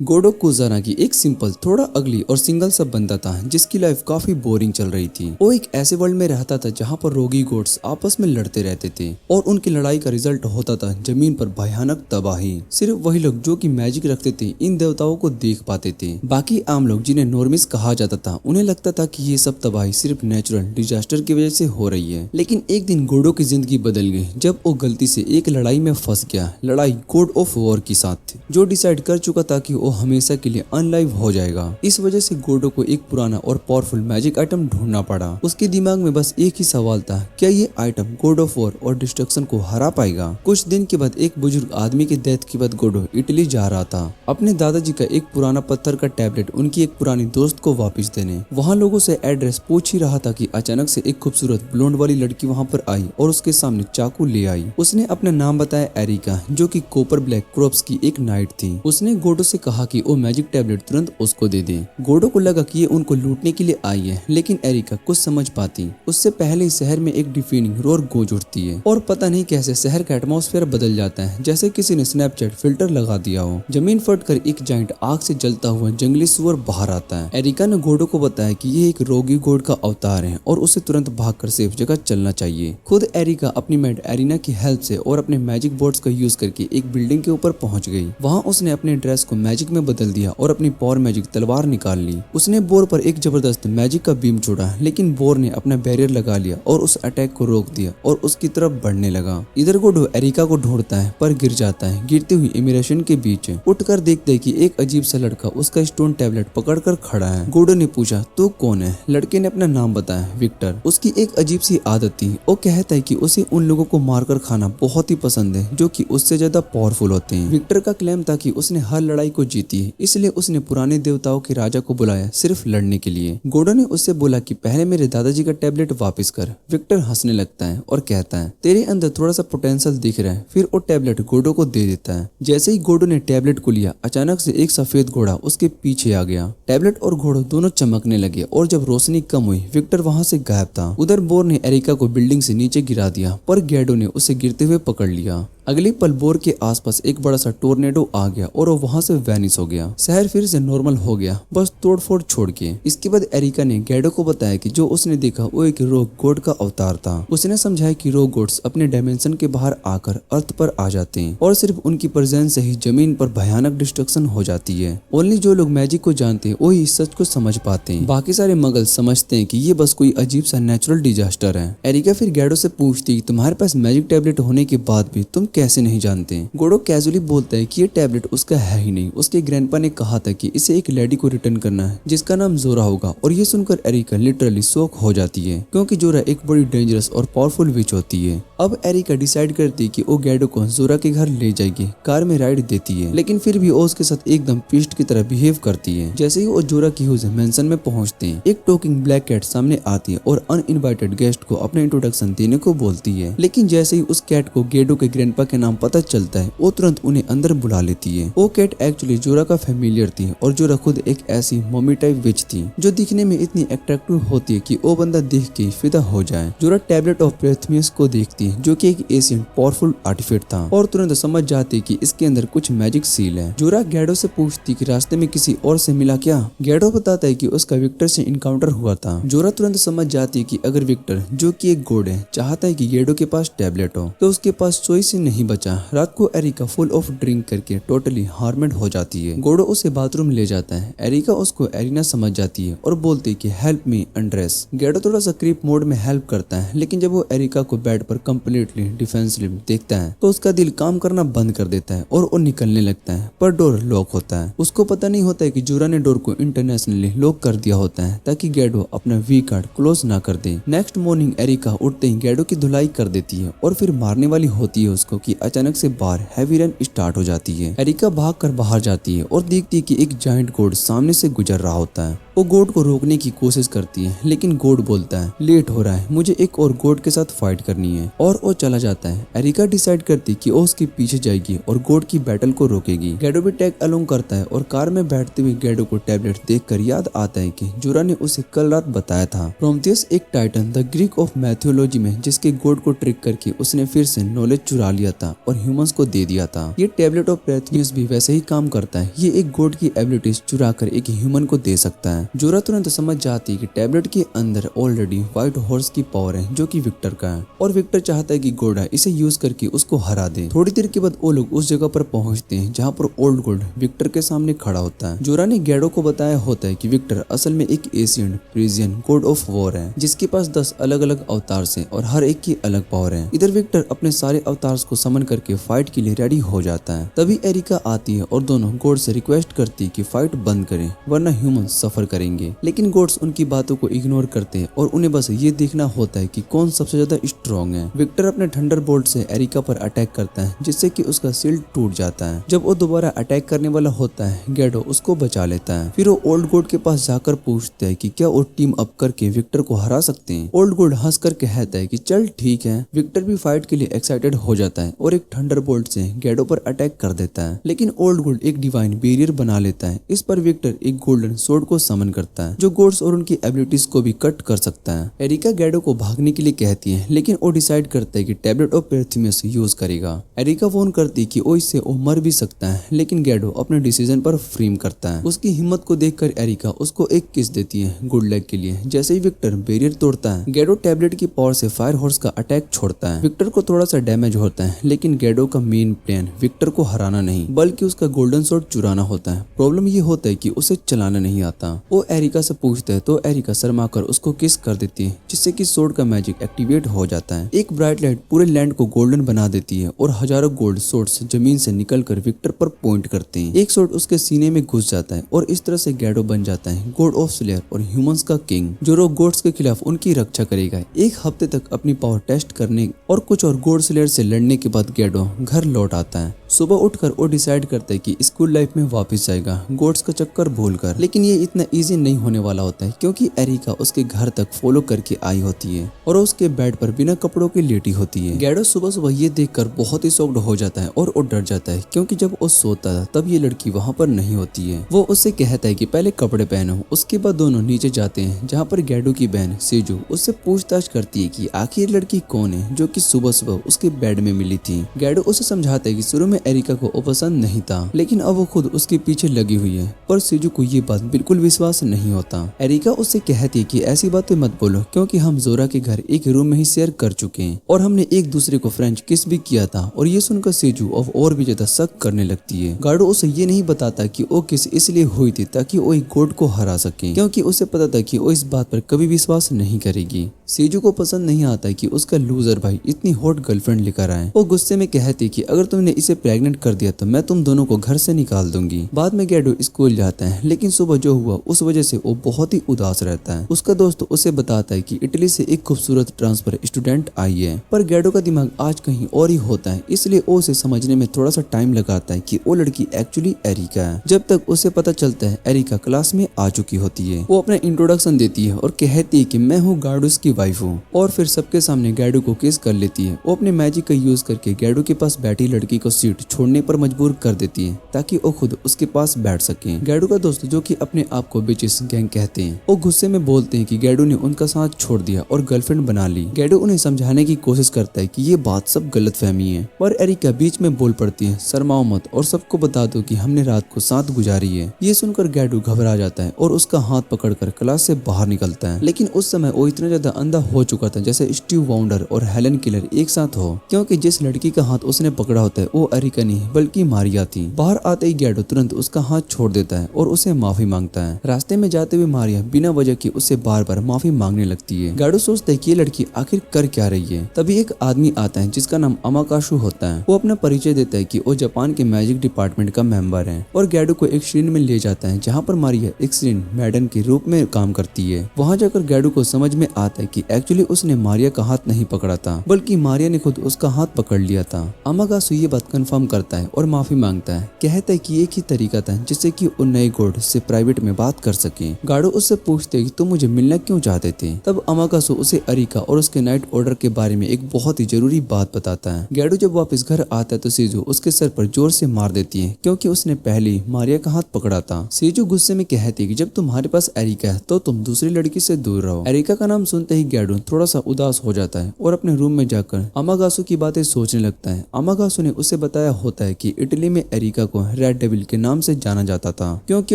गोडो कुजानागी एक सिंपल, थोड़ा अगली और सिंगल सा बंदा था जिसकी लाइफ काफी बोरिंग चल रही थी। वो एक ऐसे वर्ल्ड में रहता था जहाँ पर रोगी गोड्स आपस में लड़ते रहते थे और उनकी लड़ाई का रिजल्ट होता था जमीन पर भयानक तबाही। सिर्फ वही लोग जो कि मैजिक रखते थे इन देवताओं को देख पाते थे। बाकी आम लोग जिन्हें नॉर्मिस कहा जाता था उन्हें लगता था कि ये सब तबाही सिर्फ नेचुरल डिजास्टर की वजह से हो रही है। लेकिन एक दिन गोडो की जिंदगी बदल गई जब वो गलती से एक लड़ाई में फंस गया। लड़ाई गॉड ऑफ वॉर के साथ थी जो डिसाइड कर चुका था कि वो हमेशा के लिए अनलाइव हो जाएगा। इस वजह से गोडो को एक पुराना और पावरफुल मैजिक आइटम ढूंढना पड़ा। उसके दिमाग में बस एक ही सवाल था, क्या ये आइटम गॉड ऑफ वॉर और डिस्ट्रक्शन को हरा पाएगा। कुछ दिन के बाद एक बुजुर्ग आदमी की डेथ के बाद गोडो इटली जा रहा था अपने दादाजी का एक पुराना पत्थर का टैबलेट उनकी एक पुरानी दोस्त को वापस देने। वहाँ लोगों से एड्रेस पूछ ही रहा था कि अचानक से एक खूबसूरत ब्लोंड वाली लड़की वहाँ पर आई और उसके सामने चाकू ले आई। उसने अपना नाम बताया एरिका, जो कि कॉपर ब्लैक क्रॉप्स की एक नाइट थी। उसने गोडो से कहा कि वो मैजिक टैबलेट तुरंत उसको दे दे। गोडो को लगा कि ये उनको लूटने के लिए आई है, लेकिन एरिका कुछ समझ पाती उससे पहले ही शहर में एक डिफीनिंग रोर गूंज उठती है और पता नहीं कैसे शहर का एटमॉस्फेयर बदल जाता है जैसे किसी ने स्नैपचैट फिल्टर लगा दिया हो। जमीन फटकर एक जाइंट आग से जलता हुआ जंगली सुअर बाहर आता है। एरिका ने गोडो को बताया कि ये एक रोगी गॉड का अवतार है और उसे तुरंत भागकर सेफ जगह चलना चाहिए। खुद एरिका अपनी मेड एरिना की हेल्प से और अपने मैजिक बोर्ड्स का यूज करके एक बिल्डिंग के ऊपर पहुंच गई। वहां उसने अपने ड्रेस को मैजिक में बदल दिया और अपनी पावर मैजिक तलवार निकाल ली। उसने बोर पर एक जबरदस्त मैजिक का बीम छोड़ा, लेकिन बोर ने अपना बैरियर लगा लिया और उस अटैक को रोक दिया और उसकी तरफ बढ़ने लगा। इधर गोडो एरिका को ढूंढता है पर गिर जाता है। गिरती हुई इमिग्रेशन के बीच उठकर देखते है कि एक अजीब सा लड़का उसका स्टोन टैबलेट पकड़कर खड़ा है। गोडो ने पूछा, तू कौन है? लड़के ने अपना नाम बताया, विक्टर। उसकी एक अजीब सी आदत थी, वो कहता है कि उसे उन लोगों को मारकर खाना बहुत ही पसंद है जो कि उससे ज्यादा पावरफुल होते हैं। विक्टर का क्लेम था कि उसने हर लड़ाई को जीती है, इसलिए उसने पुराने देवताओं के राजा को बुलाया सिर्फ लड़ने के लिए। गोडो ने उससे बोला कि पहले मेरे दादाजी का टैबलेट वापस कर। विक्टर हंसने लगता है और कहता है, तेरे अंदर थोड़ा सा पोटेंशियल दिख रहा है। फिर वो टैबलेट गोडो को दे देता है। जैसे ही गोडो ने टैबलेट को लिया, अचानक से एक सफेद घोड़ा उसके पीछे आ गया। टैबलेट और घोड़ो दोनों चमकने लगे और जब रोशनी कम हुई विक्टर वहां से गायब था। उधर बोर ने एरिका को बिल्डिंग से नीचे गिरा दिया पर गैडो ने उसे गिरते हुए पकड़ लिया। अगले पल बोर के आसपास एक बड़ा सा टोर्नेडो आ गया और वो वहां से वैनिश हो गया। शहर फिर से नॉर्मल हो गया, बस तोड़फोड़ छोड़ के। इसके बाद एरिका ने गैडो को बताया कि जो उसने देखा वो एक रोग गॉड का अवतार था। उसने समझाया कि रोग गॉड्स अपने डायमेंशन के बाहर आकर अर्थ पर आ जाते हैं और सिर्फ उनकी प्रेजेंस से ही जमीन पर भयानक डिस्ट्रक्शन हो जाती है। ओनली जो लोग मैजिक को जानते हैं वही इस सच को समझ पाते हैं। बाकी सारे मगल समझते हैं कि ये बस कोई अजीब सा नेचुरल डिजास्टर है। एरिका फिर गैडो से पूछती, तुम्हारे पास मैजिक टैबलेट होने के बाद भी तुम कैसे नहीं जानते? गोडो कैजुअली बोलता है कि ये टैबलेट उसका है ही नहीं। उसके ग्रैंडपा ने कहा था कि इसे एक लेडी को रिटर्न करना है जिसका नाम जोरा होगा। और ये सुनकर एरिका लिटरली शॉक हो जाती है क्योंकि जोरा एक बड़ी डेंजरस और पावरफुल विच होती है। अब एरिका डिसाइड करती है कि वो गैडो को जोरा के घर ले जाएगी। कार में राइड देती है, लेकिन फिर भी वो उसके साथ एकदम पीस्ट की तरह बिहेव करती है। जैसे ही वो जोरा की ह्यूज मेंशन में पहुंचते हैं, एक टॉकिंग ब्लैक कैट सामने आती है और अनइनवाइटेड गेस्ट को अपने इंट्रोडक्शन देने को बोलती है। लेकिन जैसे ही उस कैट को गैडो के ग्रैंडपा के नाम पता चलता है, वो तुरंत उन्हें अंदर बुला लेती है। वो कैट एक्चुअली जोरा का फैमिलियर थी और जोरा खुद एक ऐसी मम्मी टाइप विच थी जो दिखने में इतनी अट्रैक्टिव होती है कि वो बंदा देख के फिदा हो जाए। जोरा टैबलेट ऑफ प्रेथमियस को देखती है जो कि एक एशियन पावरफुल आर्टिफैक्ट था और तुरंत समझ जाती है कि इसके अंदर कुछ मैजिक सील है। जोरा गैडो से पूछती कि रास्ते में किसी और से मिला क्या? गैडो बताता है कि उसका विक्टर से इनकाउंटर हुआ था। जोरा तुरंत समझ जाती है कि अगर विक्टर, जो कि एक गॉड है, चाहता है कि गैडो के पास टैबलेट हो तो उसके पास चॉइस ही नहीं बचा। रात को एरिका फुल ऑफ ड्रिंक करके टोटली हार्मेड हो जाती है। गोडो उसे बाथरूम ले जाता है। एरिका उसको एरिना समझ जाती है और बोलती है कि हेल्प मी अनड्रेस। गैडो थोड़ा सा क्रीप मोड में हेल्प करता है, लेकिन जब वो एरिका को बेड पर कंप्लीटली डिफेंसिव देखता है तो उसका दिल काम करना बंद कर देता है और वो निकलने लगता है, पर डोर लॉक होता है। उसको पता नहीं होता है कि जोरा ने डोर को इंटरनेशनली लॉक कर दिया होता है ताकि गैडो अपना वी कार्ड क्लोज ना कर दे। नेक्स्ट मॉर्निंग एरिका उठते ही गैडो की धुलाई कर देती है और फिर मारने वाली होती है उसको कि अचानक से बाहर हैवी रेन स्टार्ट हो जाती है। एरिका भागकर बाहर जाती है और देखती है कि एक जायंट गॉड सामने से गुजर रहा होता है। वो गोड को रोकने की कोशिश करती है, लेकिन गोड बोलता है लेट हो रहा है, मुझे एक और गोड के साथ फाइट करनी है, और वो चला जाता है। एरिका डिसाइड करती कि वो उसके पीछे जाएगी और गोड की बैटल को रोकेगी। गैडो भी टैग अलोंग करता है और कार में बैठते हुए गैडो को टैबलेट देखकर याद आता है कि जोरा ने उसे कल रात बताया था। प्रोमेथियस एक टाइटन द ग्रीक ऑफ मैथियोलॉजी में जिसके गोड को ट्रिक करके उसने फिर से नॉलेज चुरा लिया था और ह्यूमंस को दे दिया था। ये टैबलेट ऑफ प्रोमेथियस भी वैसे ही काम करता है। ये एक गोड की एबिलिटीज चुरा कर एक ह्यूमन को दे सकता है। जोरा तुरंत समझ जाती है कि टैबलेट के अंदर ऑलरेडी व्हाइट हॉर्स की पावर है जो कि विक्टर का है, और विक्टर चाहता है कि गोडा इसे यूज करके उसको हरा दे। थोड़ी देर के बाद वो लोग उस जगह पर पहुंचते हैं जहाँ पर ओल्ड गोल्ड विक्टर के सामने खड़ा होता है। जोरा ने गैडो को बताया होता है कि विक्टर असल में एक एशियन प्रीजियन गॉड ऑफ वॉर है जिसके पास 10 अलग अलग अवतार हैं और हर एक की अलग पावर है। इधर विक्टर अपने सारे अवतार्स को समन करके फाइट के लिए रेडी हो जाता है। तभी एरिका आती है और दोनों गॉड से रिक्वेस्ट करती कि फाइट बंद करें वरना ह्यूमन सफर करेंगे, लेकिन गॉड्स उनकी बातों को इग्नोर करते हैं और उन्हें बस ये देखना होता है कि कौन सबसे ज्यादा स्ट्रॉन्ग है। विक्टर अपने थंडरबोल्ट से एरिका पर अटैक करता है जिससे कि उसका शील्ड टूट जाता है। जब वो दोबारा अटैक करने वाला होता है गैडो उसको बचा लेता है। फिर वो ओल्ड गोड के पास जाकर पूछता है कि क्या वो टीम अप करके विक्टर को हरा सकते हैं। ओल्ड गोड हंस कर कहता है कि चल ठीक है। विक्टर भी फाइट के लिए एक्साइटेड हो जाता है और एक थंडरबोल्ट से गैडो पर अटैक कर देता है, लेकिन ओल्ड गोड एक डिवाइन बैरियर बना लेता है। इस पर विक्टर एक गोल्डन सोर्ड को समन करता है जो गोड्स और उनकी एबिलिटीज को भी कट कर सकता है। एरिका गैडो को भागने के लिए कहती है, लेकिन वो डिसाइड करता है कि टैबलेट ऑफ प्रोमेथियस यूज करेगा। एरिका फोन करती है कि वो इससे वो मर भी सकता है, लेकिन गैडो अपने डिसीजन पर फ्रेम करता है। उसकी हिम्मत को देखकर एरिका उसको एक किस देती है गुड लक के लिए। जैसे ही विक्टर बैरियर तोड़ता है गैडो टैबलेट की पावर से फायर हॉर्स का अटैक छोड़ता है। विक्टर को थोड़ा सा डैमेज होता है, लेकिन गैडो का मेन प्लान विक्टर को हराना नहीं बल्कि उसका गोल्डन सोर्ड चुराना होता है। प्रॉब्लम ये होता है कि उसे चलाना नहीं आता। वो एरिका से पूछता है तो एरिका शर्मा कर उसको किस कर देती है जिससे कि सोर्ड का मैजिक एक्टिवेट हो जाता है। एक ब्राइट लाइट पूरे लैंड को गोल्डन बना देती है और हजारों गोल्ड सोर्ड्स जमीन से निकलकर विक्टर पर पॉइंट करते हैं। एक सोर्ड उसके सीने में घुस जाता है और इस तरह से गैडो बन जाता है गॉड ऑफ स्लेयर और ह्यूमंस का किंग जो रोग गोड्स के खिलाफ उनकी रक्षा करेगा। एक हफ्ते तक अपनी पावर टेस्ट करने और कुछ और गॉड स्लेयर से लड़ने के बाद गैडो घर लौट आता है। सुबह उठकर वो डिसाइड करता है कि स्कूल लाइफ में वापस जाएगा गॉड्स का चक्कर भूलकर, लेकिन ये इतना इजी नहीं होने वाला होता है क्योंकि एरिका उसके घर तक फॉलो करके आई होती है और उसके बेड पर बिना कपड़ों के लेटी होती है। गैडो सुबह सुबह ये देखकर बहुत ही शॉक्ड हो जाता है और वो डर जाता है क्योंकि जब वो सोता था तब ये लड़की वहाँ पर नहीं होती है। वो उससे कहता है कि पहले कपड़े पहनो। उसके बाद दोनों नीचे जाते हैं जहाँ पर गैडो की बहन सेजू उससे पूछताछ करती है कि आखिर लड़की कौन है जो कि सुबह सुबह उसके बेड में मिली थी। गैडो उसे समझाता है कि शुरू में एरिका को वो पसंद नहीं था, लेकिन अब वो खुद उसके पीछे लगी हुई है, पर सेजू को ये बात बिल्कुल विश्वास नहीं होता। एरिका उससे कहती है कि ऐसी बातें मत बोलो क्योंकि हम जोरा के घर एक रूम में ही शेयर कर चुके हैं और हमने एक दूसरे को फ्रेंच किस भी किया था। और ये सुनकर सेजू अब और भी ज्यादा शक करने लगती है। गार्डो उसे ये नहीं बताता कि वो किस इसलिए हुई थी ताकि वो एक गोड को हरा सके, क्योंकि उसे पता था कि वो इस बात पर कभी विश्वास नहीं करेगी। सेजू को पसंद नहीं आता कि उसका लूजर भाई इतनी हॉट गर्लफ्रेंड लेकर आए। वो गुस्से में कहती कि अगर तुमने इसे प्रेग्नेंट कर दिया तो मैं तुम दोनों को घर से निकाल दूंगी। बाद में गैडो स्कूल जाता है, लेकिन सुबह जो हुआ उस वजह से वो बहुत ही उदास रहता है। उसका दोस्त उसे बताता है कि इटली से एक खूबसूरत ट्रांसफर स्टूडेंट आई है, पर गैडो का दिमाग आज कहीं और ही होता है, इसलिए वो उसे समझने में थोड़ा सा टाइम लगाता है कि वो लड़की एक्चुअली एरिका है। जब तक उसे पता चलता है एरिका क्लास में आ चुकी होती है। वो अपना इंट्रोडक्शन देती है और कहती है कि मैं हूँ गार्डोस की वाइफ हूँ, और फिर सबके सामने गैडो को किस कर लेती है। वो अपने मैजिक का यूज करके गैडो के पास बैठी लड़की को सीट छोड़ने पर मजबूर कर देती है ताकि वो खुद उसके पास बैठ सके। गैडो का दोस्त जो कि अपने आप को बिचेस गैंग कहते हैं, वो गुस्से में बोलते हैं कि गैडो ने उनका साथ छोड़ दिया और गर्लफ्रेंड बना ली। गैडो उन्हें समझाने की कोशिश करता है कि ये बात सब गलतफहमी है, पर एरिका बीच में बोल पड़ती है, शर्माओ मत और सबको बता दो कि हमने रात को साथ गुजारी है। ये सुनकर गैडो घबरा जाता है और उसका हाथ पकड़कर क्लास से बाहर निकलता है, लेकिन उस समय वो इतना ज्यादा अंधा हो चुका था जैसे स्टीव वाउंडर और हेलन किलर एक साथ हो, क्योंकि जिस लड़की का हाथ उसने पकड़ा होता है वो एरिका नहीं बल्कि मारिया थी। बाहर आते ही गैडो तुरंत उसका हाथ छोड़ देता है और उसे माफी मांगता है। रास्ते में जाते हुए मारिया बिना वजह के उससे बार बार माफी मांगने लगती है। गैडो सोचता है कि ये लड़की आखिर कर क्या रही है। तभी एक आदमी आता है जिसका नाम अमाकाशु होता है। वो अपना परिचय देता है कि वो जापान के मैजिक डिपार्टमेंट का मेंबर है और गैडो को एक श्रीन में ले जाता है जहाँ पर मारिया एक श्रीन मैडम के रूप में काम करती है। वहाँ जाकर गैडो को समझ में आता है कि एक्चुअली उसने मारिया का हाथ नहीं पकड़ा था, बल्कि मारिया ने खुद उसका हाथ पकड़ लिया था। अमागासु ये बात कंफर्म करता है और माफी मांगता है। कहता है कि एक ही तरीका था जिससे कि उन नए गोड से प्राइवेट में बात कर सके। गार्डो उससे पूछते कि तुम मुझे मिलना क्यों चाहते थे। तब अमागासु उसे अरिका और उसके नाइट ऑर्डर के बारे में एक बहुत ही जरूरी बात बताता है। गार्डो जब वापस घर आता है तो सीजू उसके सर पर जोर से मार देती है, क्योंकि उसने पहले ही मारिया का हाथ पकड़ा था। सीजू गुस्से में कहती है कि जब तुम्हारे पास एरिका है तो तुम दूसरी लड़की से दूर रहो। एरिका का नाम सुनते ही गार्डो थोड़ा सा उदास हो जाता है और अपने रूम में जाकर अमागासु की बातें सोचने लगता है। अमागासु ने उसे बताया होता है कि इटली में एरिका को रेड डेविल के नाम से जाना जाता था, क्योंकि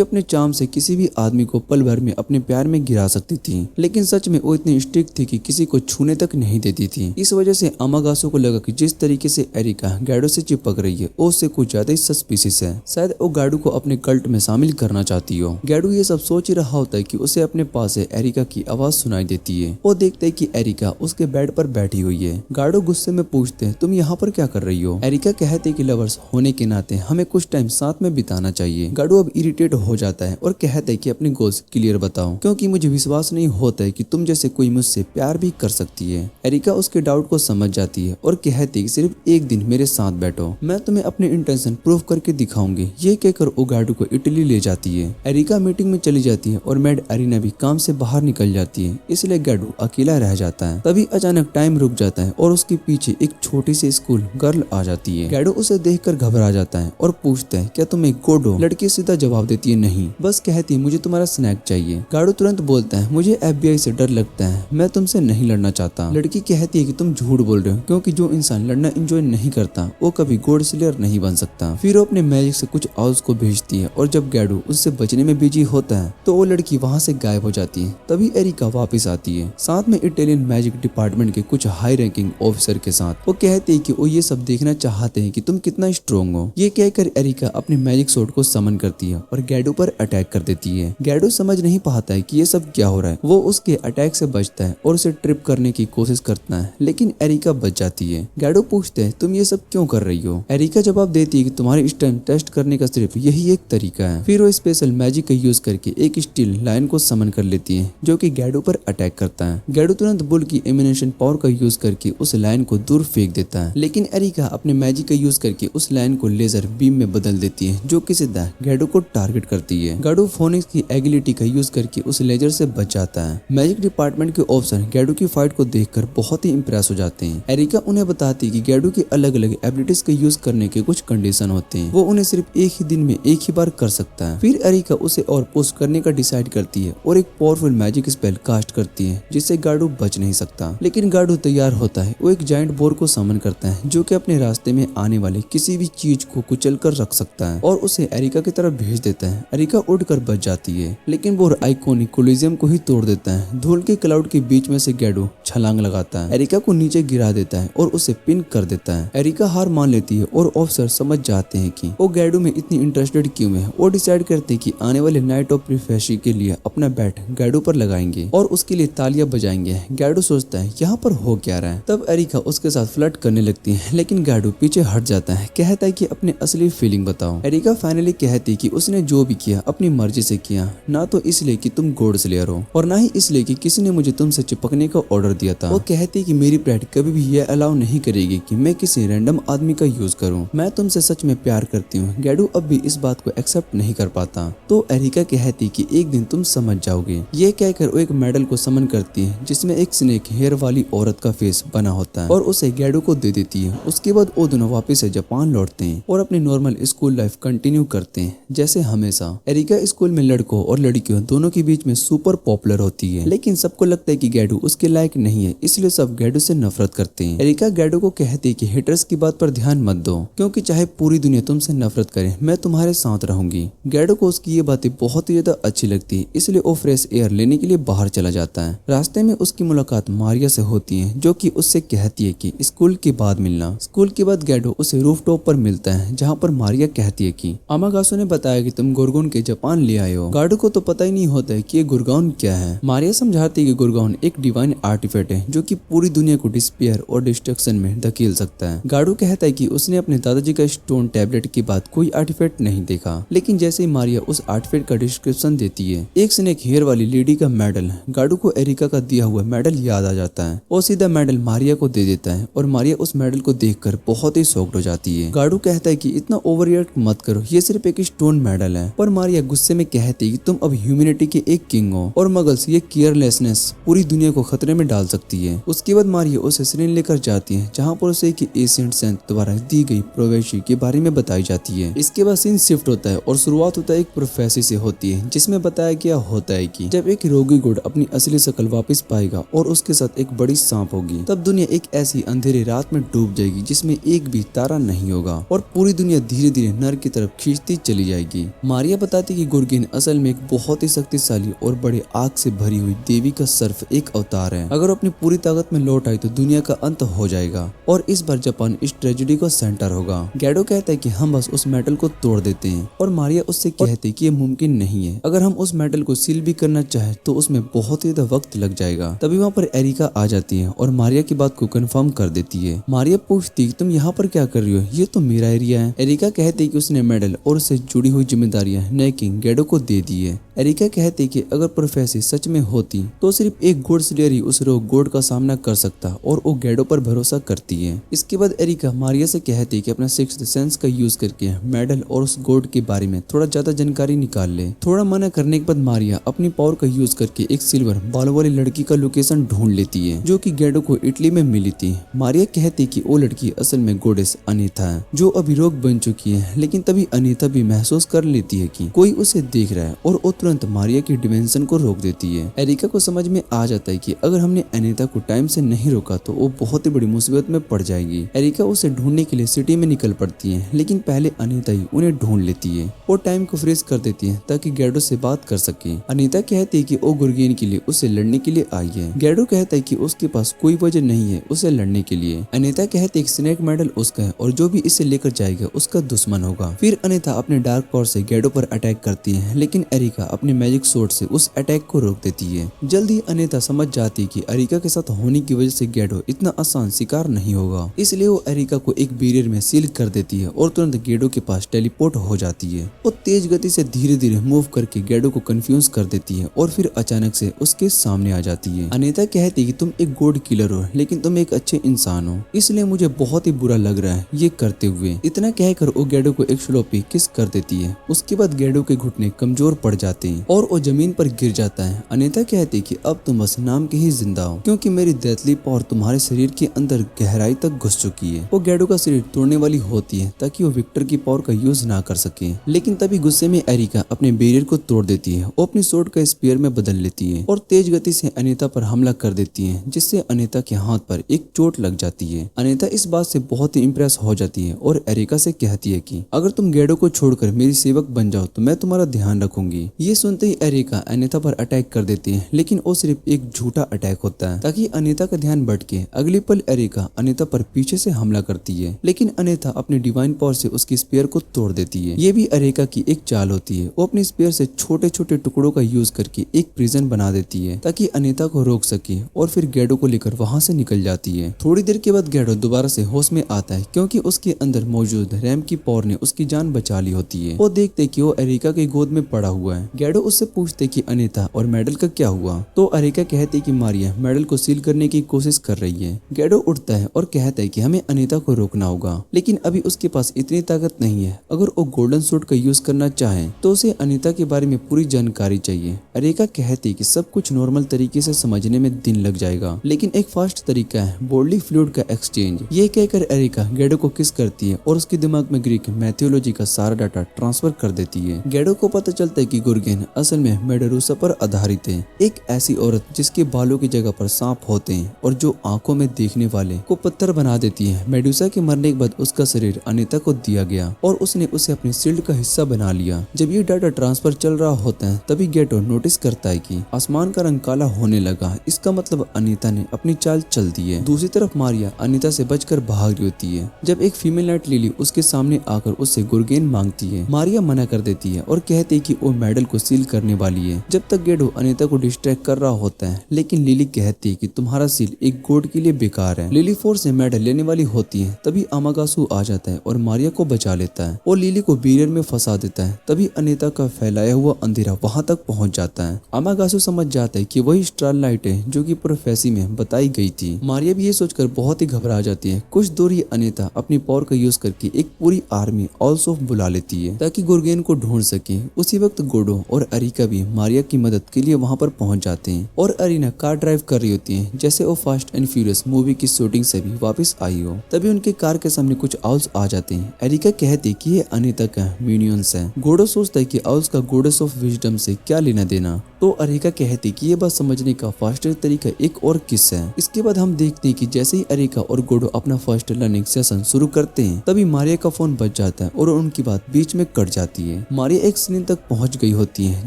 अपने चार्म से किसी भी आदमी को पल भर में अपने प्यार में गिरा सकती थी। लेकिन सच में वो इतनी स्ट्रिक्ट थी कि किसी को छूने तक नहीं देती थी। इस वजह से अमागासु को लगा कि जिस तरीके से एरिका गार्डो से चिपक रही है वो उससे कुछ ज्यादा ही सस्पिशियस है। शायद वो गार्डो को अपने कल्ट में शामिल करना चाहती हो। गार्डो ये सब सोच ही रहा होता है कि उसे अपने पास से एरिका की आवाज सुनाई देती है। वो देखते है कि एरिका उसके बेड पर बैठी हुई है। गार्डो गुस्से में पूछते हैं तुम यहाँ पर क्या कर रही हो। एरिका कहते कि लवर्स होने के नाते हमें कुछ टाइम साथ में बिताना चाहिए। गार्डो अब इरिटेट हो जाता है और कहता है कि अपने गोल्स क्लियर बताओ, क्योंकि मुझे विश्वास नहीं होता है कि तुम जैसे कोई मुझसे प्यार भी कर सकती है। एरिका उसके डाउट को समझ जाती है और कहती है कि सिर्फ एक दिन मेरे साथ बैठो, मैं तुम्हें अपने इंटेंशन प्रूव करके दिखाऊंगी। ये कहकर वो गार्डो को इटली ले जाती है। एरिका मीटिंग में चली जाती है और मैड अरीना भी काम से बाहर निकल जाती है, इसलिए गार्डो अकेला रह जाता है। तभी अचानक टाइम रुक जाता है और उसके पीछे एक छोटी सी स्कूल गर्ल आ जाती है। गार्डो उसे देखकर घबरा जाता है और पूछता है क्या तुम एक गोड हो। लड़की सीधा जवाब देती है नहीं, बस कहती है मुझे तुम्हारा स्नैक चाहिए। गार्डो तुरंत बोलता है मुझे FBI से डर लगता है, मैं तुमसे नहीं लड़ना चाहता। लड़की कहती है कि तुम झूठ बोल रहे हो, क्योंकि जो इंसान लड़ना एंजॉय नहीं करता वो कभी गोड स्लेयर नहीं बन सकता। फिर वो अपने मैजिक से कुछ आउस को भेजती है और जब गार्डो उससे बचने में बिजी होता है तो वो लड़की वहाँ से गायब हो जाती है। तभी एरिका वापस आती है, साथ में इटालियन मैजिक डिपार्टमेंट के कुछ हाई रैंकिंग ऑफिसर के साथ। वो कहते हैं कि वो ये सब देखना चाहते हैं कि तुम कितना स्ट्रॉन्ग हो। ये कहकर एरिका अपने मैजिक स्वॉर्ड को समन करती है और गार्डो पर अटैक कर देती है। गार्डो समझ नहीं पाता है कि ये सब क्या हो रहा है। वो उसके अटैक से बचता है और उसे ट्रिप करने की कोशिश करता है, लेकिन एरिका बच जाती है। गार्डो पूछते हैं तुम ये सब क्यों कर रही हो। एरिका जवाब देती है कि तुम्हारे स्ट्रेंथ टेस्ट करने का सिर्फ यही एक तरीका है। फिर वो स्पेशल मैजिक का यूज करके एक स्टील लायन को समन कर लेती है, जो कि गार्डो पर अटैक करता है। गार्डो तुरंत बुल की एमिनेशन पावर का यूज करके उस लायन को दूर फेंक देता है, लेकिन एरिका अपने मैजिक का यूज करके उस लायन को लेजर बीम में बदल देती है, जो कि सीधा गार्डो को टारगेट करती है। गार्डो फोनिक्स की एबिलिटी का यूज करके उस लेजर से बच जाता है। मैजिक डिपार्टमेंट के ऑफिसर गार्डो की फाइट को देखकर बहुत ही इंप्रेस हो जाते हैं। एरिका उन्हें बताती है कि गार्डो की अलग अलग एबिलिटीज का यूज करने के कुछ कंडीशन होते हैं, वो उन्हें सिर्फ एक ही दिन में एक ही बार कर सकता है। फिर एरिका उसे और पुश करने का डिसाइड करती है और एक पावरफुल मैजिक स्पेल कास्ट करती है, जिससे गार्डो बच नहीं सकता। लेकिन गार्डो तैयार होता है। वो एक जायंट बोर को समन करता है, जो कि अपने रास्ते में आने वाले किसी भी चीज को कुचल कर रख सकता है और उसे एरिका की तरफ भेज देता है। एरिका उड़कर बच जाती है, लेकिन बोर आइकॉनिक कोलिजियम को ही तोड़ देता है। धूल के क्लाउड के बीच में से गार्डो छलांग लगाता है, एरिका को नीचे गिरा देता है और उसे पिन कर देता है। एरिका हार मान लेती है और ऑफिसर समझ जाते हैं कि वो गार्डो में इतनी इंटरेस्टेड क्यों है। वो डिसाइड करते हैं कि आने वाले नाइट ऑफ प्रीफेशी के लिए अपना बैट गार्डो पर लगाएंगे और उसके लिए तालियां बजाएंगे। गार्डो सोचता है यहाँ पर हो क्या रहा है। तब एरिका उसके साथ फ्लर्ट करने लगती है, लेकिन गार्डो पीछे हट जाता है, कहता है कि अपने असली फीलिंग बताओ। एरिका फाइनली कहती है कि उसने जो भी किया अपनी मर्जी से किया, ना तो इसलिए कि तुम गोड स्लेयर हो और ना ही इसलिए कि किसी ने मुझे तुमसे चिपकने का ऑर्डर दिया था। वो कहती है कि मेरी प्राइड कभी भी यह अलाउ नहीं करेगी कि मैं किसी रैंडम आदमी का यूज करूं। मैं तुमसे सच में प्यार करती हूँ। गार्डो अब भी इस बात को एक्सेप्ट नहीं कर पाता, तो एरिका कहती कि एक दिन तुम समझ जाओगे। ये कहकर वो एक मेडल को समन करती है, जिसमें एक स्नेक हेयर वाली औरत का फेस बना होता है और उसे गार्डो को दे देती है। उसके बाद वो दोनों वापस से जापान लौटते हैं और अपनी नॉर्मल स्कूल लाइफ कंटिन्यू करते हैं जैसे हमेशा। एरिका स्कूल में लड़कों और लड़कियों दोनों के बीच में सुपर पॉपुलर होती है, लेकिन सबको लगता है कि गार्डो उसके लायक नहीं है, इसलिए सब गार्डो से नफरत करते हैं। एरिका गार्डो को कहती है कि हेटर्स की बात पर ध्यान मत दो, क्योंकि चाहे पूरी दुनिया तुमसे नफरत करे, मैं तुम्हारे साथ रहूंगी। गार्डो को उसकी ये बातें बहुत ही ज्यादा अच्छी लगती है, इसलिए वो फ्रेश एयर लेने के लिए बाहर चला जाता है। रास्ते में उसकी मुलाकात मारिया से होती है, जो कि उससे कहती है कि स्कूल के बाद मिलना। स्कूल के बाद गार्डो उसे रूफटॉप पर मिलता है, जहाँ पर मारिया कहती है कि अमागासु ने बताया कि तुम गुरगोन के जापान ले आए हो। गार्डो को तो पता ही नहीं होता है कि ये गुरगोन क्या है। मारिया समझाती है कि गुरगोन एक डिवाइन आर्टिफैक्ट है, जो कि पूरी दुनिया को डिस्पेयर और डिस्ट्रक्शन में धकेल सकता है। गार्डो कहता है कि उसने अपने दादाजी का स्टोन टैबलेट के बाद कोई आर्टिफैक्ट नहीं देखा, लेकिन जैसे ही मारिया उस आर्टिफैक्ट का डिस्क्रिप्शन देती है, एक स्नेक हेयर वाली लेडी का मेडल गार्डो को एरिका का दिया हुआ मेडल याद आ जाता है और सीधा मेडल मारिया को दे देता है और मारिया उस मेडल को देखकर बहुत ही शॉक्ड हो जाती है। गार्डो कहता है कि इतना ओवर रिएक्ट मत करो, ये सिर्फ एक स्टोन मेडल है। पर मारिया गुस्से में कहती है कि तुम अब ह्यूमैनिटी के एक किंग हो और मगल्स ये केयरलेसनेस पूरी दुनिया को खतरे में डाल सकती है। उसके बाद मारिया उसे श्रीन लेकर जाती है जहाँ पर उसे एक एशियंट सेंट द्वारा दी गई प्रोफेसी के बारे में बताई जाती है। इसके बाद सीन शिफ्ट होता है और शुरुआत होता है एक प्रोफेसी से होती है जिसमें बताया गया होता है कि जब एक रोगी गोड अपनी असली शक्ल वापस पाएगा और उसके साथ एक बड़ी सांप होगी, तब दुनिया एक ऐसी अंधेरी रात में डूब जाएगी जिसमें एक भी तारा नहीं होगा और पूरी दुनिया धीरे धीरे नर की तरफ खींचती चली जाएगी। मारिया बताती कि गुर्गेन असल में एक बहुत ही शक्तिशाली और बड़े आग से भरी हुई देवी का सर्फ एक अवतार है। अगर अपनी पूरी ताकत में लौट आई तो दुनिया का अंत हो जाएगा और इस बार जापान इस ट्रेजेडी का सेंटर होगा। गैडो कहता है कि हम बस उस मेटल को तोड़ देते हैं और मारिया उससे कहती है कि ये मुमकिन नहीं है। अगर हम उस मेटल को सील भी करना चाहे तो उसमें बहुत ही वक्त लग जाएगा। तभी वहाँ पर एरिका आ जाती है और मारिया की बात को कंफर्म कर देती है। मारिया पूछती है तुम यहाँ पर क्या कर रही हो, ये तो मेरा एरिया है। एरिका कहती है कि उसने मेडल और उससे जुड़ी हुई जिम्मेदारियां नए किंग गैडो को दे दी है। एरिका कहती है कि अगर प्रोफेसी सच में होती तो सिर्फ एक गोड स्लेयर ही उस रोग गोड का सामना कर सकता और वो गैडो पर भरोसा करती है। इसके बाद एरिका मारिया से कहती है कि अपना सिक्स्थ सेंस का यूज करके मेडल और उस गोड के बारे में थोड़ा ज्यादा जानकारी निकाल ले। थोड़ा मना करने के बाद मारिया अपनी पावर का यूज करके एक सिल्वर बालों वाली लड़की का लोकेशन ढूंढ लेती है जो कि गैडो को इटली में मिली थी। मारिया कहती कि वो लड़की असल में गोडेस अनीता है जो अभी रोग बन चुकी है, लेकिन तभी अनीता भी महसूस कर लेती है कि कोई उसे देख रहा है और वो तुरंत मारिया की डिमेंशन को रोक देती है। एरिका को समझ में आ जाता है कि अगर हमने अनीता को टाइम से नहीं रोका तो वो बहुत ही बड़ी मुसीबत में पड़ जाएगी। एरिका उसे ढूंढने के लिए सिटी में निकल पड़ती है, लेकिन पहले अनीता ही उन्हें ढूंढ लेती है और टाइम को फ्रीज कर देती है ताकि गैडो से बात कर सके। अनीता कहती है कि वो गुर्गेन के लिए उसे लड़ने के लिए आई है। गैडो कहता है कि उसके पास कोई वजह नहीं है उसे लड़ने के लिए। अनीता कहती है कि स्नेक मेडल उसका है और जो भी इसे लेकर जाएगा उसका दुश्मन होगा। फिर अनीता अपने डार्क पावर से गैडो पर अटैक करती है, लेकिन एरिका अपने मैजिक सोर्ड से उस अटैक को रोक देती है। जल्द ही अनीता समझ जाती है कि एरिका के साथ होने की वजह से गैडो इतना आसान शिकार नहीं होगा, इसलिए वो एरिका को एक बैरियर में सील कर देती है और तुरंत गैडो के पास टेलीपोर्ट हो जाती है। वो तेज गति से धीरे धीरे मूव करके गैडो को कंफ्यूज कर देती है और फिर अचानक से उसके सामने आ जाती है। अनीता कहती है कि तुम एक गोड किलर हो, लेकिन तुम एक अच्छे इंसान हो, इसलिए मुझे बहुत ही बुरा लग रहा है ये करते हुए। इतना कहकर वो गैडो को एक स्लोपी किस कर देती है। उसके बाद गैडो के घुटने कमजोर पड़ जाते हैं और वो जमीन पर गिर जाता है। अनीता कहती है कि अब तुम बस नाम के ही जिंदा हो, क्योंकि मेरी डेथली पावर तुम्हारे शरीर के अंदर गहराई तक घुस चुकी है। वो गैडो का शरीर तोड़ने वाली होती है ताकि वो विक्टर की पावर का यूज ना कर सके, लेकिन तभी गुस्से में एरिका अपने बैरियर को तोड़ देती है। वो अपनी सोर्ड का स्पीयर में बदल लेती है और तेज गति से अनीता पर हमला कर देती है, जिससे अनीता के हाथ पर एक चोट लग जाती है। अनीता इस बात से बहुत ही इम्प्रेस हो जाती है और एरिका से कहती है कि अगर तुम गैडो को छोड़कर मेरी सेवक बन जाओ तो मैं तुम्हारा ध्यान रखूंगी। ये सुनते ही एरिका अनीता पर अटैक कर देती है, लेकिन वो सिर्फ एक झूठा अटैक होता है ताकि अनीता का ध्यान भटके। अगली पल एरिका अनीता पर पीछे से हमला करती है, लेकिन अनीता अपनी डिवाइन पावर से उसकी स्पीयर को तोड़ देती है। ये भी एरिका की एक चाल होती है। वो अपनी स्पीयर से छोटे छोटे टुकड़ों का यूज करके एक प्रिजन बना देती है ताकि अनीता को रोक सके और फिर गैडो को लेकर वहां से निकल जाती है। थोड़ी देर के बाद गैडो दोबारा से होश में आता है, क्योंकि उसके अंदर मौजूद रैम की पावर ने उसकी जान बचा ली होती है। वो देखते कि वो एरिका की गोद में पड़ा हुआ है। गैडो उससे पूछते कि अनीता और मेडल का क्या हुआ, तो एरिका कहती कि मारिया मेडल को सील करने की कोशिश कर रही है। गैडो उठता है और कहता है कि हमें अनीता को रोकना होगा, लेकिन अभी उसके पास इतनी ताकत नहीं है। अगर वो गोल्डन सूट का यूज करना चाहे तो उसे अनीता के बारे में पूरी जानकारी चाहिए। एरिका कहती कि सब कुछ नॉर्मल तरीके से समझने में दिन लग जाएगा, लेकिन एक फास्ट तरीका है बॉडी फ्लूइड का एक्सचेंज। ये कहकर एरिका गैडो को किस करती है और उसके दिमाग में ग्रीक मैथोलॉजी का सारा डाटा ट्रांसफर कर देती है। गैडो को पता चलता है कि गुर्गेन असल में मेडुसा पर आधारित है, एक ऐसी औरत जिसके बालों की जगह पर सांप होते हैं और जो आंखों में देखने वाले को पत्थर बना देती है। मेडुसा के मरने के बाद उसका शरीर अनीता को दिया गया और उसने उसे अपने शील्ड का हिस्सा बना लिया। जब ये डाटा ट्रांसफर चल रहा होता है तभी गैडो नोटिस करता है कि आसमान का रंग काला होने लगा। इसका मतलब अनीता ने अपनी चाल चल दी है। दूसरी तरफ मारिया अनीता से बचकर भाग रही होती है जब एक फीमेल नाइट लिली उसके सामने आकर उससे गुर्गेन मांगती है। मारिया मना कर देती है और कहती है कि वो मेडल को सील करने वाली है। जब तक गेडो अनीता को डिस्ट्रैक्ट कर रहा होता है, लेकिन लिली कहती है कि तुम्हारा सील एक गोड के लिए बेकार है। लिली फोर्स से मेडल लेने वाली होती है, तभी अमागासु आ जाता है और मारिया को बचा लेता है और लिली को बैरियर में फंसा देता है। तभी अनीता का फैलाया हुआ अंधेरा वहां तक पहुंच जाता है। अमागासु समझ जाता है कि वही स्टारलाइट है जो कि प्रोफेसी में बताई गई थी। मारिया भी ये सोचकर बहुत ही घबरा जाती है। कुछ दूर ही अनीता अपनी पावर का यूज करके एक पूरी आर्मी ऑल्सो बुला लेती है ताकि गुर्गेन को ढूंढ सके। उसी वक्त गोडो और अरिका भी मारिया की मदद के लिए वहां पर पहुंच जाते हैं और अरीना कार ड्राइव कर रही होती है, जैसे वो फास्ट एंड फ्यूरियस मूवी की शूटिंग से भी वापस आई हो। तभी उनके कार के सामने कुछ आउल्स आ जाते हैं। अरिका कहती कि ये अनीता का मिनियंस है। गोडो सोचता है कि आउल्स का गॉडेस ऑफ विजडम से क्या लेना देना, तो अरिका कहती कि ये बात समझने का फास्टर तरीका एक और किस्सा है। इसके बाद हम देखते हैं कि जैसे ही अरिका और गोडो अपना फर्स्ट लर्निंग सेशन शुरू करते हैं, तभी मारिया का फोन बज जाता है और उनकी बात बीच में कट जाती है। मारिया एक सीन तक पहुंच गई होती है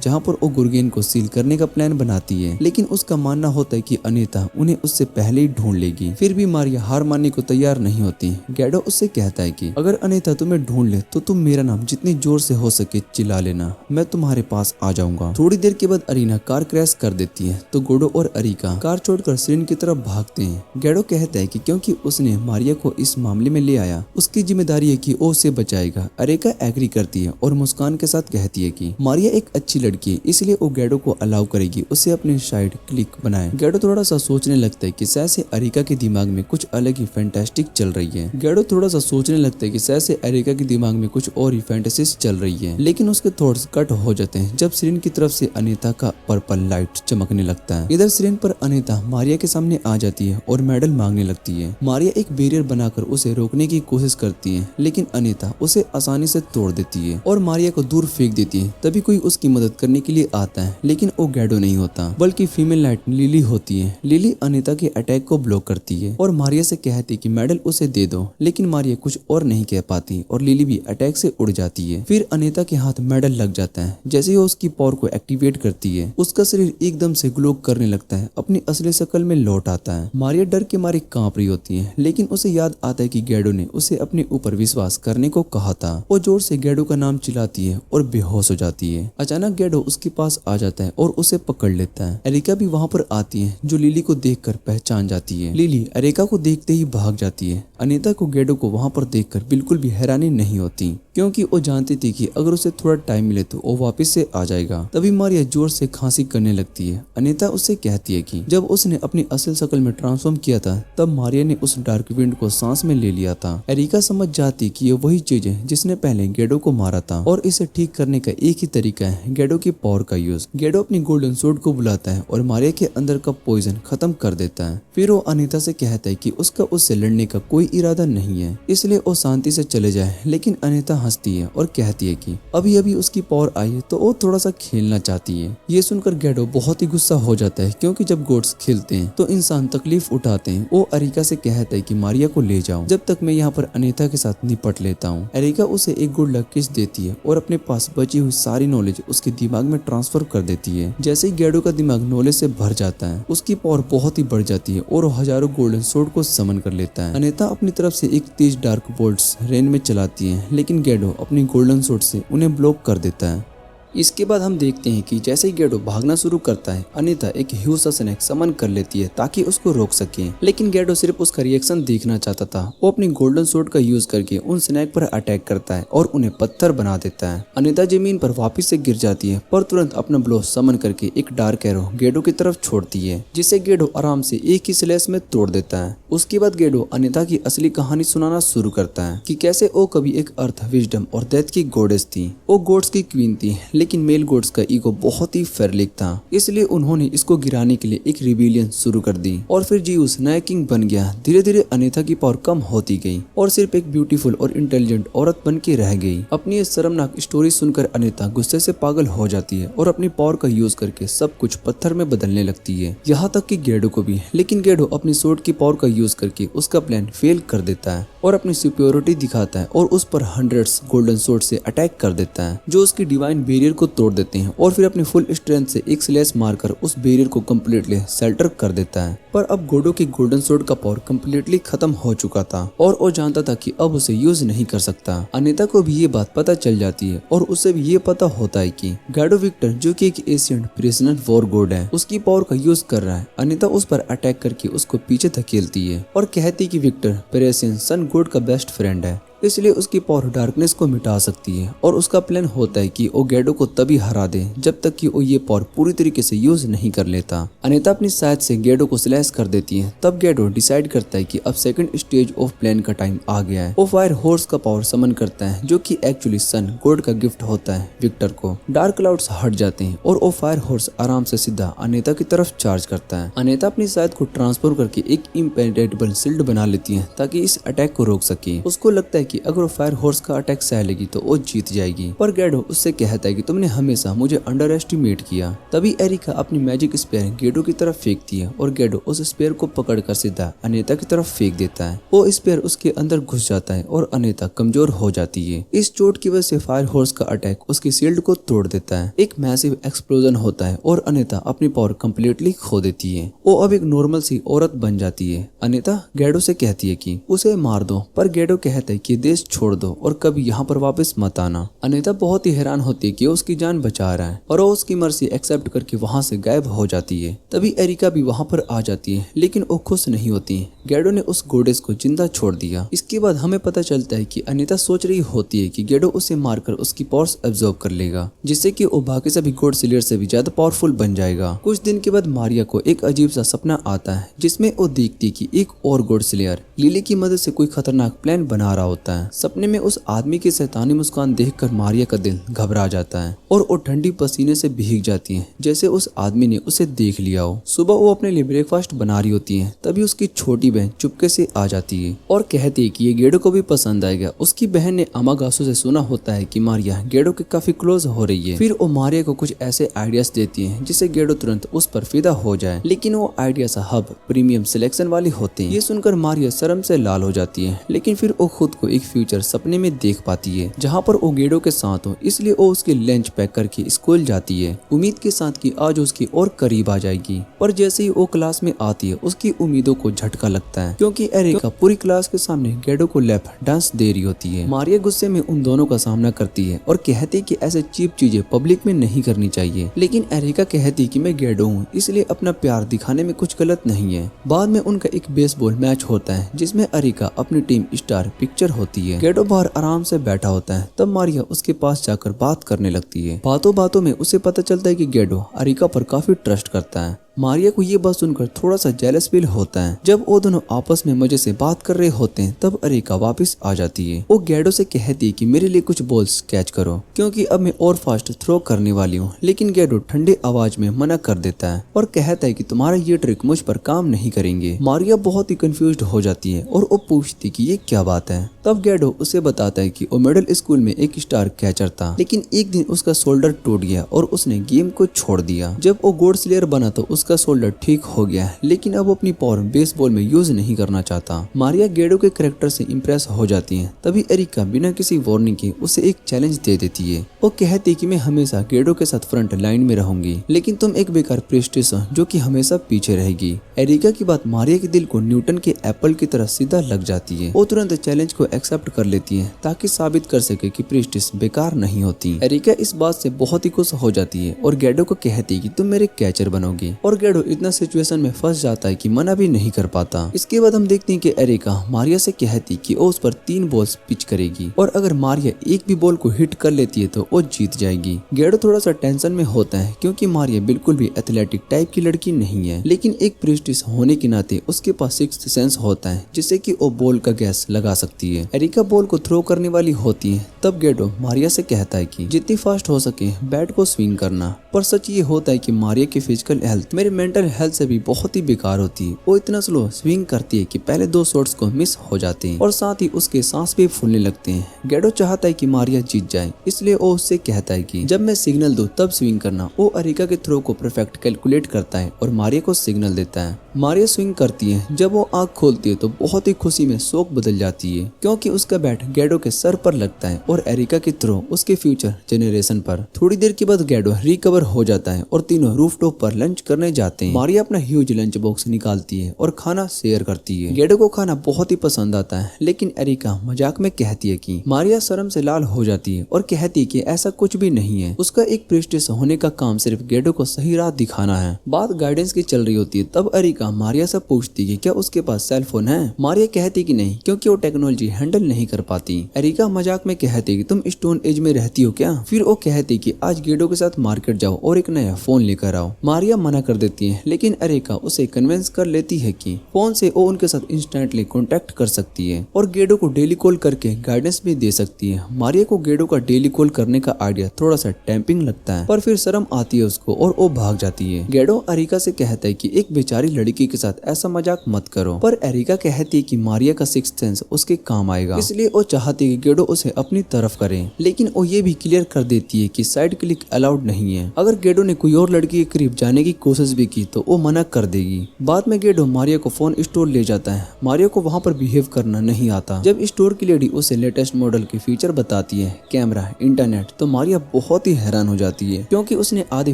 जहां पर वो गुर्गेन को सील करने का प्लान बनाती है, लेकिन उसका मानना होता है कि अनीता उन्हें उससे पहले ही ढूंढ लेगी। फिर भी मारिया हार मानने को तैयार नहीं होती। गैडो उससे कहता है कि अगर अनीता तुम्हें ढूंढ ले तो तुम मेरा नाम जितनी जोर से हो सके चिल्ला लेना, मैं तुम्हारे पास आ जाऊंगा। थोड़ी देर के बाद अरीना कार क्रैश कर देती है तो गोडो और अरिका कार छोड़कर सिरिन की तरफ भागते हैं। गैडो कहता है कि क्योंकि उसने मारिया को इस मामले में ले आया, उसकी जिम्मेदारी है कि वो उसे बचाएगा। अरिका एग्री करती है और मुस्कान के साथ कहती है कि मारिया एक अच्छी लड़की है, इसलिए वो गैडो को अलाउ करेगी उसे अपने साइड क्लिक बनाए। गैडो थोड़ा सा सोचने लगता है कि शायद से अरिका के दिमाग में कुछ अलग ही फैंटास्टिक चल रही है। गैडो थोड़ा सा सोचने लगता है कि शायद से अरिका के दिमाग में कुछ और ही फैंटेसीज चल रही है, लेकिन उसके थॉट्स कट हो जाते हैं जब सिरिन की तरफ से अनीता का पर्पल लाइट चमकने लगता है। इधर सिरिन पर अनीता मारिया के सामने आ जाती है और मेडल मांगने लगती है। मारिया एक बैरियर बनाकर उसे रोकने की कोशिश करती है, लेकिन अनीता उसे आसानी से तोड़ देती है और मारिया को दूर फेंक देती है। तभी कोई उसकी मदद करने के लिए आता है, लेकिन वो गैडो नहीं होता बल्कि फीमेल लाइट लिली होती है। लिली अनीता के अटैक को ब्लॉक करती है और मारिया से कहती कि मेडल उसे दे दो, लेकिन मारिया कुछ और नहीं कह पाती और लिली भी अटैक से उड़ जाती है। फिर अनीता के हाथ मेडल लग जाता है। जैसे ही वो उसकी पावर को एक्टिवेट करती है, उसका शरीर एकदम से ग्लो करने लगता है, अपनी असली शक्ल में लौट आता है। मारिया डर के मारे कांप रही होती है, लेकिन उसे याद आता है कि गैडो ने उसे अपने ऊपर विश्वास करने को कहा था। वो जोर से गैडो का नाम चिल्लाती है और बेहोश हो जाती है। अचानक गैडो उसके पास आ जाता है और उसे पकड़ लेता है। अरिका भी वहाँ पर आती है, जो लिली को देखकर पहचान जाती है। लिली अरिका को देखते ही भाग जाती है। अनीता को गैडो को वहाँ पर देखकर बिल्कुल भी हैरानी नहीं होती, क्योंकि वो जानती थी कि अगर उसे थोड़ा टाइम मिले तो वो वापस से आ जाएगा। तभी मारिया जोर से खांसी करने लगती है। अनीता उससे कहती है कि जब उसने अपनी असल शक्ल में ट्रांसफॉर्म किया था, तब मारिया ने उस डार्क विंड को सांस में ले लिया था। अरिका समझ जाती कि ये वही चीज है जिसने पहले गैडो को मारा था और इसे ठीक करने का एक ही तरीका है, गैडो की पावर का यूज। गैडो अपनी गोल्डन सोर्ड को बुलाता है और मारिया के अंदर का पॉइजन खत्म कर देता है। फिर वो अनीता से कहता है कि उसका उससे लड़ने का कोई इरादा नहीं है, इसलिए वो शांति से चले जाए। लेकिन अनीता हंसती है और कहती है कि अभी अभी उसकी पावर आई है तो वो थोड़ा सा खेलना चाहती है। ये सुनकर गैडो बहुत ही गुस्सा हो जाता है, क्योंकि जब गोड्स खेलते हैं तो इंसान तकलीफ उठाते हैं। वो अरिका से कहता है कि मारिया को ले जाओ, जब तक मैं यहाँ पर अनीता के साथ निपट लेता हूँ। अरिका उसे एक गुड लक किस देती है और अपने पास बची हुई सारी नॉलेज उसके दिमाग में ट्रांसफर कर देती है। जैसे ही गैडो का दिमाग नॉलेज से भर जाता है, उसकी पावर बहुत ही बढ़ जाती है और हजारों गोल्डन सोर्ड को समन कर लेता है। अनीता अपनी तरफ से एक तेज डार्क बोल्ट्स रेन में चलाती है, लेकिन गैडो अपनी गोल्डन सोर्ड से उन्हें ब्लॉक कर देता है। इसके बाद हम देखते हैं कि जैसे ही गैडो भागना शुरू करता है, अनीता एक ह्यूज सा स्नैक समन कर लेती है ताकि उसको रोक सके, लेकिन गैडो सिर्फ उसका रिएक्शन देखना चाहता था। वो अपनी गोल्डन सोर्ड का यूज करके उन स्नैक पर अटैक करता है और उन्हें पत्थर बना देता है। अनीता जमीन पर वापस से गिर जाती है, पर तुरंत अपना ब्लो समन करके एक डार्क एरो गैडो की तरफ छोड़ती है, जिसे गैडो आराम से एक ही स्लैश में तोड़ देता है। उसके बाद गैडो अनीता की असली कहानी सुनाना शुरू करता है कि कैसे वो कभी एक अर्थ, विजडम और डेथ की गॉडेस थी। वो गॉड्स की क्वीन थी, लेकिन मेल गॉड्स का ईगो बहुत ही फेरलिक था, इसलिए उन्होंने इसको गिराने के लिए एक रिबेलियन शुरू कर दी और फिर जीउस नया किंग बन गया। धीरे धीरे अनीता की पावर कम होती गई और सिर्फ एक ब्यूटीफुल और इंटेलिजेंट औरत बन के रह गई। अपनी ये शर्मनाक स्टोरी सुनकर अनीता गुस्से से पागल हो जाती है और अपनी पावर का यूज करके सब कुछ पत्थर में बदलने लगती है, यहाँ तक कि गैडो को भी। लेकिन गैडो अपनी सोर्ड की पावर का यूज करके उसका प्लान फेल कर देता है और अपनी सुपीरियरिटी दिखाता है और उस पर हंड्रेड्स गोल्डन सोर्ड से अटैक कर देता है, जो उसकी डिवाइन बैरियर बैरियर को तोड़ देते हैं और फिर अपनी फुल स्ट्रेंथ से एक स्लैश मारकर उस बैरियर को कम्प्लीटली शेल्टर कर देता है। पर अब गोडो की गोल्डन स्वॉर्ड का पावर कम्प्लीटली खत्म हो चुका था और वो जानता था कि अब उसे यूज नहीं कर सकता। अनीता को भी ये बात पता चल जाती है और उसे भी ये पता होता है कि गैडो विक्टर, जो कि एक एशियन प्रिजनर वॉर गॉड है, उसकी पावर का यूज कर रहा है। अनीता उस पर अटैक करके उसको पीछे धकेलती है और कहती कि विक्टर पेरेसियन सन गॉड का बेस्ट फ्रेंड है, इसलिए उसकी पावर डार्कनेस को मिटा सकती है और उसका प्लान होता है कि वो गैडो को तभी हरा दे जब तक कि वो ये पावर पूरी तरीके से यूज नहीं कर लेता। अनीता अपनी शायद से गैडो को स्लैश कर देती है। तब गैडो डिसाइड करता है कि अब सेकंड स्टेज ऑफ प्लान का टाइम आ गया है। वो फायर हॉर्स का पावर समन करता है, जो कि एक्चुअली सन गॉड का गिफ्ट होता है विक्टर को। डार्क क्लाउड्स हट जाते हैं और वो फायर हॉर्स आराम से सीधा अनीता की तरफ चार्ज करता है। अनीता अपनी शायद को ट्रांसफर करके एक इम्पेनेट्रेबल शील्ड बना लेती है ताकि इस अटैक को रोक सके। उसको लगता है कि अगर वो फायर हॉर्स का अटैक सह लेगी तो वो जीत जाएगी, पर गैडो उससे कहता है कि तुमने हमेशा मुझे अंडर एस्टिमेट किया। तभी एरिका अपनी मैजिक स्पेयर गैडो की तरफ फेंकती है और गैडो उस स्पेयर को पकड़कर सीधा अनीता की तरफ फेंक देता है। वो स्पेयर उसके अंदर घुस जाता है और अनीता कमजोर हो जाती है। इस चोट की वजह से फायर हॉर्स का अटैक उसकी शील्ड को तोड़ देता है। एक मैसिव एक्सप्लोजन होता है और अनीता अपनी पावर कम्प्लीटली खो देती है। वो अब एक नॉर्मल सी औरत बन जाती है। अनीता गैडो से कहती है कि उसे मार दो, पर गैडो कहता है कि देश छोड़ दो और कभी यहाँ पर वापस मत आना। अनीता बहुत ही हैरान होती है कि वो उसकी जान बचा रहा है और वो उसकी मर्जी एक्सेप्ट करके वहाँ से गायब हो जाती है। तभी एरिका भी वहाँ पर आ जाती है, लेकिन वो खुश नहीं होती। गैडो ने उस गोडेस को जिंदा छोड़ दिया। इसके बाद हमें पता चलता है कि अनीता सोच रही होती है कि गैडो उसे मारकर उसकी पावर्स एब्जॉर्ब कर लेगा, जिससे कि वो बाकी सभी गॉड स्लेयर से भी ज्यादा पावरफुल बन जाएगा। कुछ दिन के बाद मारिया को एक अजीब सा सपना आता है, जिसमें वो देखती कि एक और गॉड स्लेयर लिली की मदद से कोई खतरनाक प्लान बना रहा होता है। सपने में उस आदमी की शैतानी मुस्कान देखकर मारिया का दिल घबरा जाता है और वो ठंडी पसीने से भीग जाती है, जैसे उस आदमी ने उसे देख लिया हो। सुबह वो अपने लिए ब्रेकफास्ट बना रही होती है, तभी उसकी छोटी बहन चुपके से आ जाती है और कहती है कि ये गैडो को भी पसंद आएगा। उसकी बहन ने अमागासो से सुना होता है कि मारिया गैडो के काफी क्लोज हो रही है। फिर वो मारिया को कुछ ऐसे आइडियाज देती है जिससे गैडो तुरंत उस पर फिदा हो जाए, लेकिन वो आइडियाज हब प्रीमियम सिलेक्शन वाले होते हैं। ये सुनकर मारिया शर्म से लाल हो जाती है, लेकिन फिर वो खुद को एक फ्यूचर सपने में देख पाती है जहाँ पर वो गैडो के साथ हो, इसलिए वो उसके लंच पैक करके स्कूल जाती है, उम्मीद के साथ कि आज उसकी और करीब आ जाएगी। पर जैसे ही वो क्लास में आती है, उसकी उम्मीदों को झटका लगता है, क्योंकि एरिका पूरी क्लास के सामने गैडो को लैप डांस दे रही होती है। मारिया गुस्से में उन दोनों का सामना करती है और कहती कि ऐसे चीप चीजें पब्लिक में नहीं करनी चाहिए, लेकिन एरिका कहती कि मैं गैडो हूँ, इसलिए अपना प्यार दिखाने में कुछ गलत नहीं है। बाद में उनका एक बेसबॉल मैच होता है, जिसमें एरिका अपनी टीम स्टार पिक्चर होती है। गैडो बाहर आराम से बैठा होता है, तब मारिया उसके पास जाकर बात करने लगती है। बातों बातों में उसे पता चलता है कि गैडो एरिका पर काफी ट्रस्ट करता है। मारिया को ये बात सुनकर थोड़ा सा जेलस फील होता है। जब वो दोनों आपस में मजे से बात कर रहे होते हैं, तब एरिका वापस आ जाती है। वो गैडो से कहती है कि मेरे लिए कुछ बॉल्स कैच करो, क्योंकि अब मैं और फास्ट थ्रो करने वाली हूँ। लेकिन गैडो ठंडे आवाज में मना कर देता है और कहता है कि तुम्हारा ये ट्रिक मुझ पर काम नहीं करेंगे। मारिया बहुत ही कंफ्यूज्ड हो जाती है और वो पूछती कि ये क्या बात है। तब गैडो उसे बताता है कि वो मिडिल स्कूल में एक स्टार कैचर था, लेकिन एक दिन उसका शोल्डर टूट गया और उसने गेम को छोड़ दिया। जब वो गॉड स्लेयर बना तो उसका शोल्डर ठीक हो गया, लेकिन अब वो अपनी पावर बेसबॉल में यूज नहीं करना चाहता। मारिया गैडो के कैरेक्टर से इम्प्रेस हो जाती है। तभी एरिका बिना किसी वार्निंग के उसे एक चैलेंज दे देती है। वो कहती है कि मैं हमेशा गैडो के साथ फ्रंट लाइन में रहूंगी, लेकिन तुम एक बेकार प्रिस्टेस हो जो कि हमेशा पीछे रहेगी। एरिका की बात मारिया के दिल को न्यूटन के एप्पल की तरह सीधा लग जाती है। वो तुरंत चैलेंज को एक्सेप्ट कर लेती है ताकि साबित कर सके कि प्रिस्टेस बेकार नहीं होती। एरिका इस बात से बहुत ही खुश हो जाती है और गैडो को कहती है कि तुम मेरे कैचर बनोगी, और गैडो इतना सिचुएशन में फंस जाता है कि मना भी नहीं कर पाता। इसके बाद हम देखते हैं कि एरिका मारिया से कहती कि वो उस पर 3 बॉल्स पिच करेगी और अगर मारिया एक भी बॉल को हिट कर लेती है तो वो जीत जाएगी। गैडो थोड़ा सा टेंशन में होता है, क्योंकि मारिया बिल्कुल भी एथलेटिक टाइप की लड़की नहीं है, लेकिन एक प्रिस्टेस होने के नाते उसके पास सिक्स्थ सेंस होता है, जिससे कि वो बॉल का गैस लगा सकती है। एरिका बॉल को थ्रो करने वाली होती है, तब गैडो मारिया से कहता है कि जितनी फास्ट हो सके बैट को स्विंग करना। पर सच ये होता है कि मारिया की फिजिकल हेल्थ मेरे मेंटल हेल्थ से भी बहुत ही बेकार होती है। वो इतना स्लो स्विंग करती है कि पहले 2 शॉट्स को मिस हो जाते हैं और साथ ही उसके सांस भी फूलने लगते हैं। गैडो चाहता है कि मारिया जीत जाए, इसलिए वो उससे कहता है कि जब मैं सिग्नल दूं तब स्विंग करना। वो एरिका के थ्रो को परफेक्ट कैलकुलेट करता है और मारिया को सिग्नल देता है। मारिया स्विंग करती है। जब वो आंख खोलती है तो बहुत ही खुशी में शोक बदल जाती है क्योंकि उसका बैट गैडो के सर पर लगता है और एरिका की थ्रो उसके फ्यूचर जेनरेशन पर। थोड़ी देर के बाद गैडो रिकवर हो जाता है और तीनों रूफटॉप पर लंच करने जाते हैं। मारिया अपना ह्यूज लंच बॉक्स निकालती है और खाना शेयर करती है। गैडो को खाना बहुत ही पसंद आता है, लेकिन एरिका मजाक में कहती है कि मारिया शर्म से लाल हो जाती है और कहती है कि ऐसा कुछ भी नहीं है। उसका एक प्रीस्टेस होने का काम सिर्फ गैडो को सही राह दिखाना है। बात गाइडेंस की चल रही होती है, तब एरिका मारिया से पूछती है क्या उसके पास सेल फोन है। मारिया कहती कि नहीं, क्योंकि वो टेक्नोलॉजी हैंडल नहीं कर पाती। एरिका मजाक में कहती कि तुम स्टोन एज में रहती हो क्या। फिर वो कहती कि आज गैडो के साथ मार्केट जाओ और एक नया फोन लेकर आओ। मारिया मना कर देती है, लेकिन एरिका उसे कन्विंस कर लेती है कि फोन से वो उनके साथ इंस्टेंटली कॉन्टेक्ट कर सकती है और गैडो को डेली कॉल करके गाइडेंस भी दे सकती है। मारिया को गैडो का डेली कॉल करने का आइडिया थोड़ा सा टेम्पिंग लगता है, पर फिर शर्म आती है उसको और वो भाग जाती है। गैडो एरिका से कहता है कि एक बेचारी लड़की के साथ ऐसा मजाक मत करो, पर एरिका कहती है कि मारिया का सिक्स्थ सेंस उसके काम आएगा, इसलिए वो चाहती है कि गैडो उसे अपनी तरफ करे। लेकिन वो ये भी क्लियर कर देती है कि साइड क्लिक अलाउड नहीं है। अगर गैडो ने कोई और लड़की के करीब जाने की कोशिश भी की तो वो मना कर देगी। बाद में गैडो मारिया को फोन स्टोर ले जाता है। मारिया को वहाँ पर बिहेव करना नहीं आता। जब स्टोर की लेडी उसे लेटेस्ट मॉडल के फीचर बताती है, कैमरा, इंटरनेट, तो मारिया बहुत ही हैरान हो जाती है क्योंकि उसने आधे